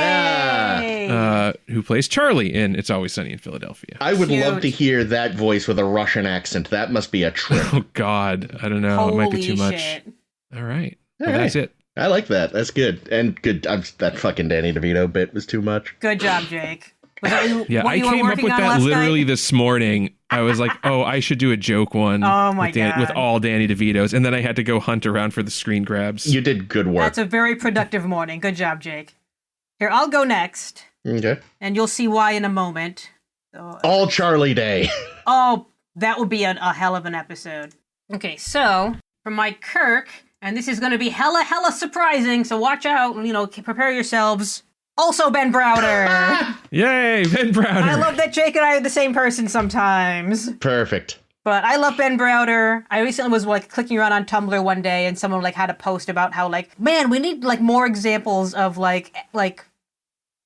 who plays Charlie in It's Always Sunny in Philadelphia. I would love to hear that voice with a Russian accent. That must be a trip. Oh, God. I don't know. Holy it might be too much. Shit. All right. That's it. I like that. That's good. And good. That fucking Danny DeVito bit was too much. Good job, Jake. Was that I came up with that literally this morning. I was like, I should do a joke one with all Danny DeVitos. And then I had to go hunt around for the screen grabs. You did good work. That's a very productive morning. Good job, Jake. Here, I'll go next. Okay. And you'll see why in a moment. All Charlie Day. Oh, that would be a hell of an episode. Okay, so for my Kirk, and this is going to be hella surprising, so watch out, prepare yourselves. Also Ben Browder. Yay, Ben Browder. I love that Jake and I are the same person sometimes. Perfect. But I love Ben Browder. I recently was clicking around on Tumblr one day, and someone had a post about how man, we need more examples of like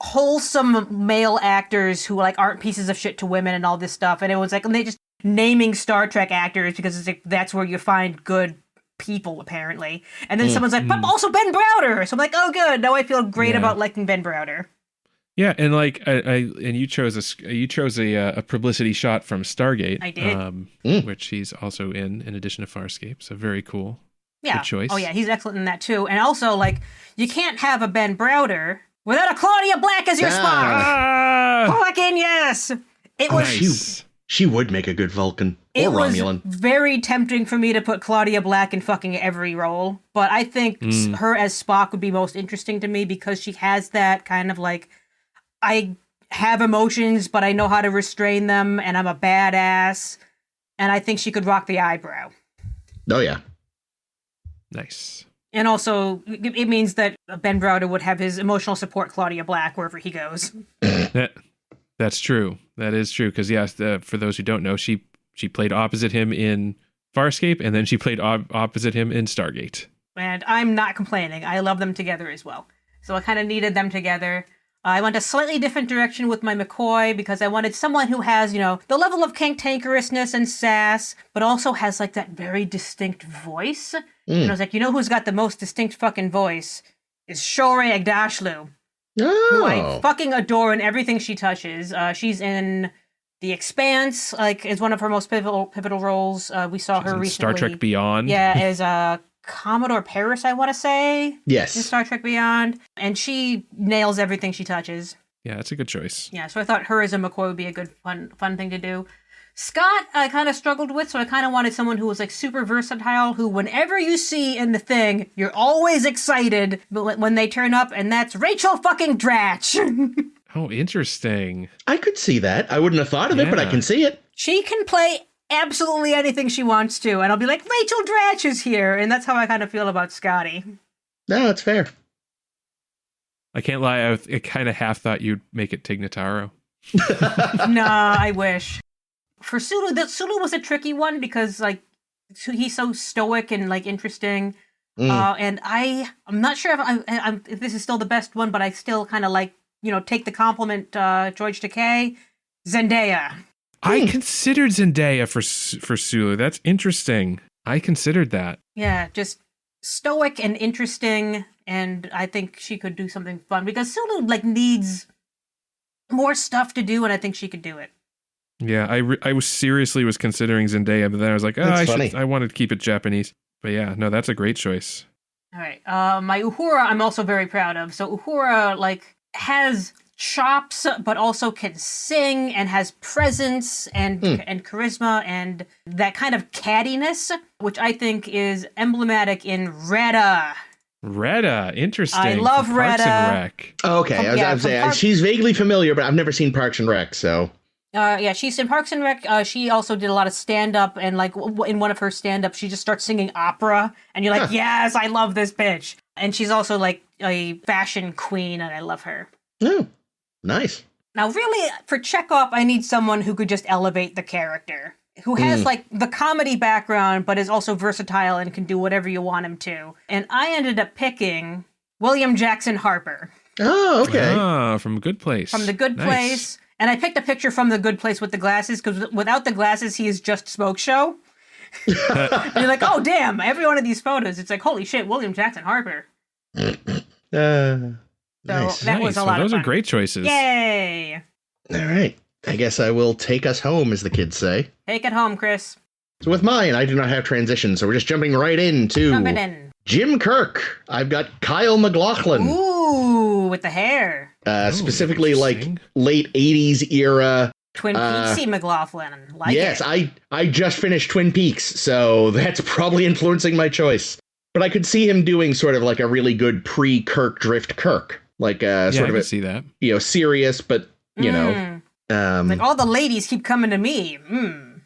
wholesome male actors who aren't pieces of shit to women and all this stuff. And it was and they just naming Star Trek actors because it's that's where you find good people apparently. And then someone's like, but also Ben Browder. So I'm like, oh good, now I feel great about liking Ben Browder. Yeah, and you chose a publicity shot from Stargate. I did, which he's also in addition to Farscape. So very cool. Yeah. Good choice. Oh yeah, he's excellent in that too. And also you can't have a Ben Browder without a Claudia Black as your Spock. Fucking yes. It was. Nice. She would make a good Vulcan or Romulan. It was very tempting for me to put Claudia Black in fucking every role, but I think her as Spock would be most interesting to me because she has that kind of I have emotions, but I know how to restrain them, and I'm a badass, and I think she could rock the eyebrow. Oh, yeah. Nice. And also, it means that Ben Browder would have his emotional support Claudia Black wherever he goes. That's true. That is true, because, yes, for those who don't know, she played opposite him in Farscape, and then she played opposite him in Stargate. And I'm not complaining. I love them together as well. So I kind of needed them together. I went a slightly different direction with my McCoy because I wanted someone who has, the level of cantankerousness and sass, but also has that very distinct voice. And I was like, who's got the most distinct fucking voice is Shohreh Aghdashloo, who I fucking adore in everything she touches. She's in The Expanse, is one of her most pivotal roles. We saw her recently. Star Trek Beyond. Yeah, as Commodore Paris, I want to say. Yes. In Star Trek Beyond. And she nails everything she touches. Yeah, that's a good choice. Yeah, so I thought her as a McCoy would be a good, fun thing to do. Scott, I kind of struggled with, so I kind of wanted someone who was super versatile, who whenever you see in the thing, you're always excited when they turn up, and that's Rachel fucking Dratch. Oh, interesting. I could see that. I wouldn't have thought of it, but I can see it. She can play absolutely anything she wants to, and I'll be like, Rachel Dratch is here, and that's how I kind of feel about Scotty. No, that's fair. I can't lie, I kind of half thought you'd make it Tig Notaro. Nah, I wish. For Sulu, Sulu was a tricky one because, he's so stoic and like interesting. And I'm not sure if this is still the best one, but I still kind of like, take the compliment, George Takei, Zendaya. I considered Zendaya for Sulu. That's interesting. I considered that. Yeah, just stoic and interesting, and I think she could do something fun because Sulu like needs more stuff to do, and I think she could do it. Yeah, I was seriously considering Zendaya, but then I was like, I wanted to keep it Japanese. But yeah, no, that's a great choice. All right. My Uhura, I'm also very proud of. So Uhura, like, has chops, but also can sing and has presence and charisma and that kind of cattiness, which I think is emblematic in Retta. Retta, interesting. I love Parks Retta. And Rec. Okay, I was saying, she's vaguely familiar, but I've never seen Parks and Rec, so... Yeah, she's in Parks and Rec. She also did a lot of stand-up, and like in one of her stand-ups, she just starts singing opera, and you're like, yes, I love this bitch. And she's also like a fashion queen, and I love her. Oh, nice. Now, really, for Chekhov, I need someone who could just elevate the character, who has like the comedy background, but is also versatile and can do whatever you want him to. And I ended up picking William Jackson Harper. Oh, okay. Ah, from Good Place. From The Good Place. And I picked a picture from The Good Place with the glasses, because without the glasses, he is just Smoke Show. And you're like, oh, damn, every one of these photos, it's like, holy shit, William Jackson Harper. Nice. That was a lot of fun. Those are great choices. Yay! All right. I guess I will take us home, as the kids say. Take it home, Chris. So with mine, I do not have transition, so we're just jumping right into Jumping in. Jim Kirk. I've got Kyle MacLachlan. Ooh, with the hair. Specifically, like, late 80s era. Twin Peaksy McLaughlin. Yes, I just finished Twin Peaks, so that's probably influencing my choice. But I could see him doing sort of like a really good pre-Kirk drift Kirk. Like, sort of I could see that. Serious, but, know. Like, all the ladies keep coming to me.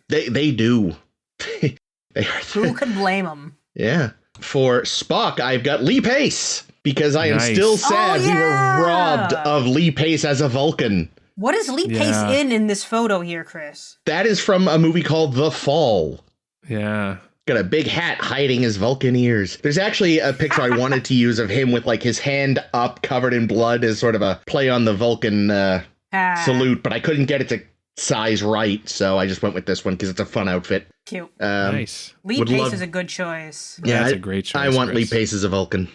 They do. Who could blame them? Yeah. For Spock, I've got Lee Pace, because I am still sad we were robbed of Lee Pace as a Vulcan. What is Lee Pace in this photo here, Chris? That is from a movie called The Fall. Yeah. Got a big hat hiding his Vulcan ears. There's actually a picture I wanted to use of him with like his hand up covered in blood as sort of a play on the Vulcan salute, but I couldn't get it to size right, so I just went with this one because it's a fun outfit. Cute. Nice. Lee Pace is a good choice. Yeah, that's a great choice. I want Chris. Lee Pace as a Vulcan.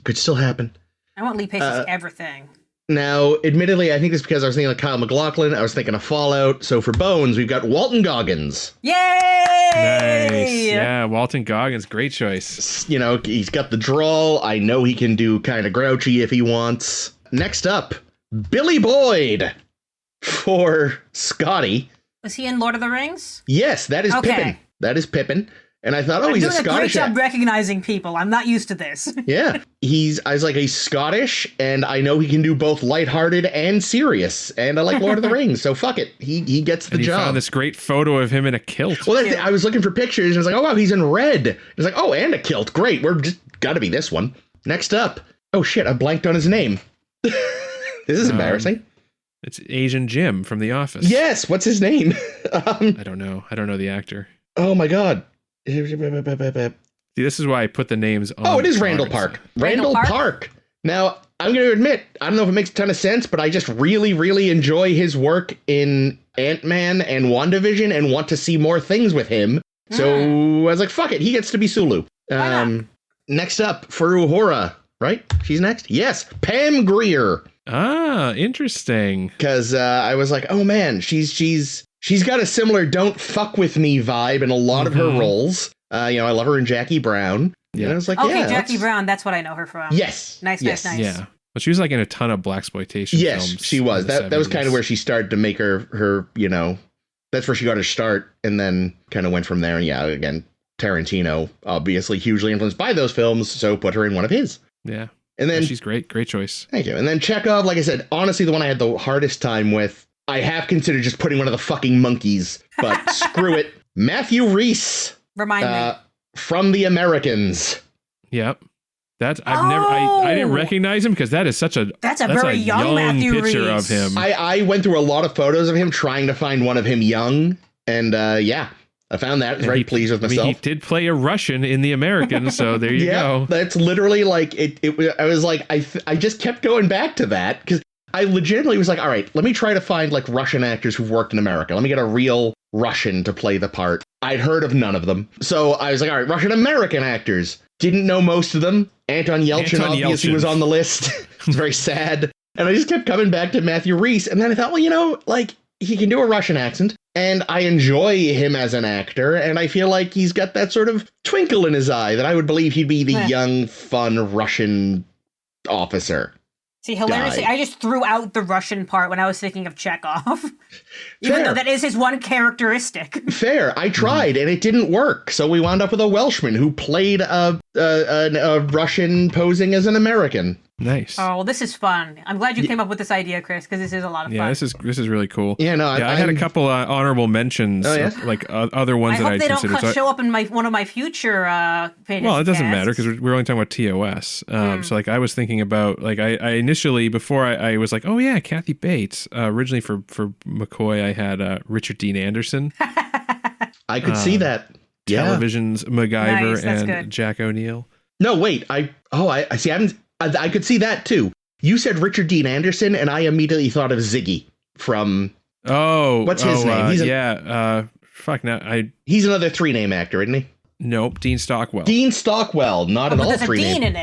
Could still happen. I want Lee Pace as everything. Now, admittedly, I think it's because I was thinking of Kyle MacLachlan. I was thinking of Fallout. So for Bones, we've got Walton Goggins. Yay! Nice. Yeah, Walton Goggins, great choice. He's got the drawl. I know he can do kind of grouchy if he wants. Next up, Billy Boyd for Scotty. Was he in Lord of the Rings? Yes, that is Pippin. That is Pippin. And I thought, he's a Scottish. I'm doing a great job recognizing people. I'm not used to this. Yeah, I was like, he's Scottish, and I know he can do both lighthearted and serious. And I like Lord of the Rings, so fuck it. He gets the job. Found this great photo of him in a kilt. Well, I was looking for pictures, and I was like, oh, wow, he's in red. It's like, oh, and a kilt. Great. We're just got to be this one. Next up. Oh, shit, I blanked on his name. This is embarrassing. It's Asian Jim from The Office. Yes, what's his name? I don't know. I don't know the actor. Oh, my God. See, this is why I put the names on. Oh, it is Randall Park. Randall Park. Now, I'm going to admit, I don't know if it makes a ton of sense, but I just really, really enjoy his work in Ant-Man and WandaVision and want to see more things with him. So I was like, fuck it, he gets to be Sulu. Next up, for Uhura, right? She's next? Yes, Pam Grier. Ah, interesting. Because I was like, oh man, she's got a similar "don't fuck with me" vibe in a lot of her roles. I love her in Jackie Brown. Yeah, and I was like, Jackie Brown. That's what I know her from. Yes, nice. Yeah, well, she was like in a ton of blaxploitation. Yes, films she was. That was kind of where she started to make her. That's where she got her start, and then kind of went from there. And yeah, again, Tarantino obviously hugely influenced by those films, so put her in one of his. Yeah. And then she's great choice. Thank you. And then Chekhov, like I said, honestly, the one I had the hardest time with. I have considered just putting one of the fucking monkeys, but screw it. Matthew Rhys. Remind me. From The Americans. Yep. I didn't recognize him because that's a very young Matthew picture Rhys. of him. I went through a lot of photos of him trying to find one of him young, and I found that. I was very pleased with myself. I mean, he did play a Russian in The American, so there you go. That's literally like it. I was like, I just kept going back to that because I legitimately was like, all right, let me try to find like Russian actors who've worked in America. Let me get a real Russian to play the part. I'd heard of none of them. So I was like, all right, Russian American actors. Didn't know most of them. Anton Yelchin obviously was on the list. It's very sad. And I just kept coming back to Matthew Rhys. And then I thought, well, like, he can do a Russian accent. And I enjoy him as an actor, and I feel like he's got that sort of twinkle in his eye that I would believe he'd be the young, fun Russian officer. See, hilariously, I just threw out the Russian part when I was thinking of Chekhov. Even though that is his one characteristic. Fair. I tried, and it didn't work. So we wound up with a Welshman who played a Russian posing as an American. Nice. Oh, well, this is fun. I'm glad you came up with this idea, Chris, because this is a lot of fun. Yeah, this is really cool. Yeah, no, I had a couple honorable mentions, like other ones that I considered. I hope they don't show up in one of my future pages. Well, it doesn't matter because we're only talking about TOS. So, like, I was thinking about, like, I initially, before I was like, oh yeah, Kathy Bates. Originally for McCoy, I had Richard Dean Anderson. I could see that. Television's MacGyver and good. Jack O'Neill. No, wait. I see. I could see that too. You said Richard Dean Anderson, and I immediately thought of Ziggy from. What's his name? He's another 3-name actor, isn't he? Nope, Dean Stockwell. Dean Stockwell, not at all 3 names. There's a Dean in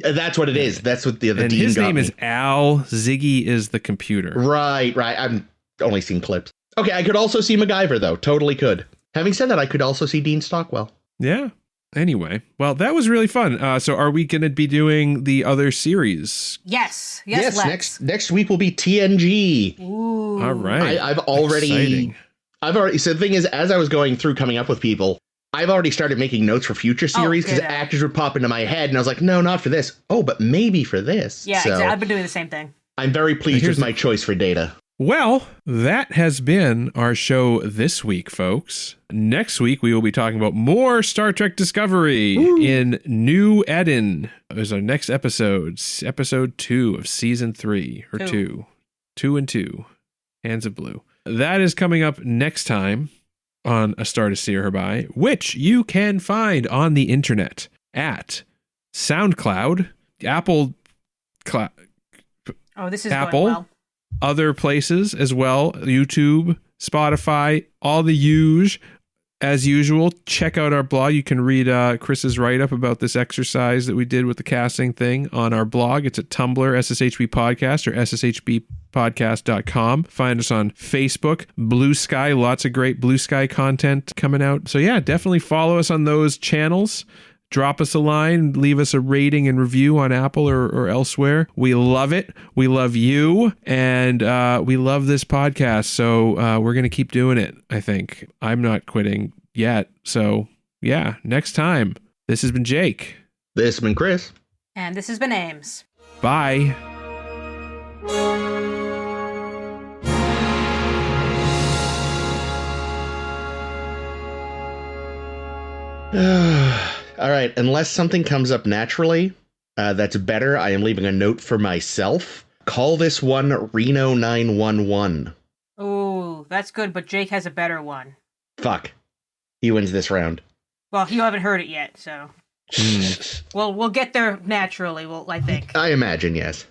it. That's what it is. That's what the Dean. His name is Al. Ziggy is the computer. Right. I've only seen clips. Okay, I could also see MacGyver though. Totally could. Having said that, I could also see Dean Stockwell. Yeah. Anyway, well, that was really fun. So are we going to be doing the other series? Yes. Next week will be TNG. Ooh. All right. I've already. So the thing is, as I was going through coming up with people, I've already started making notes for future series because actors would pop into my head and I was like, no, not for this. Oh, but maybe for this. Yeah, exactly. I've been doing the same thing. I'm very pleased with my choice for Data. Well, that has been our show this week, folks. Next week, we will be talking about more Star Trek Discovery in New Eden. There's our next episode, episode 2 of season 3, or 2 and 2, Hands of Blue. That is coming up next time on A Star to Steer Her By, which you can find on the internet at SoundCloud, Apple, this is going well. Other places as well, YouTube, Spotify, all the huge. As usual, check out our blog. You can read Chris's write-up about this exercise that we did with the casting thing on our blog. It's at Tumblr, SSHB Podcast, or sshbpodcast.com. Find us on Facebook, Blue Sky, lots of great Blue Sky content coming out. So yeah, definitely follow us on those channels. Drop us a line, leave us a rating and review on Apple or elsewhere. We love it. We love you. And we love this podcast. So we're going to keep doing it, I think. I'm not quitting yet. So yeah, next time. This has been Jake. This has been Chris. And this has been Ames. Bye. All right, unless something comes up naturally that's better, I am leaving a note for myself. Call this one Reno 911. Oh, that's good, but Jake has a better one. Fuck. He wins this round. Well, you haven't heard it yet, so. We'll get there naturally, I think. I imagine, yes.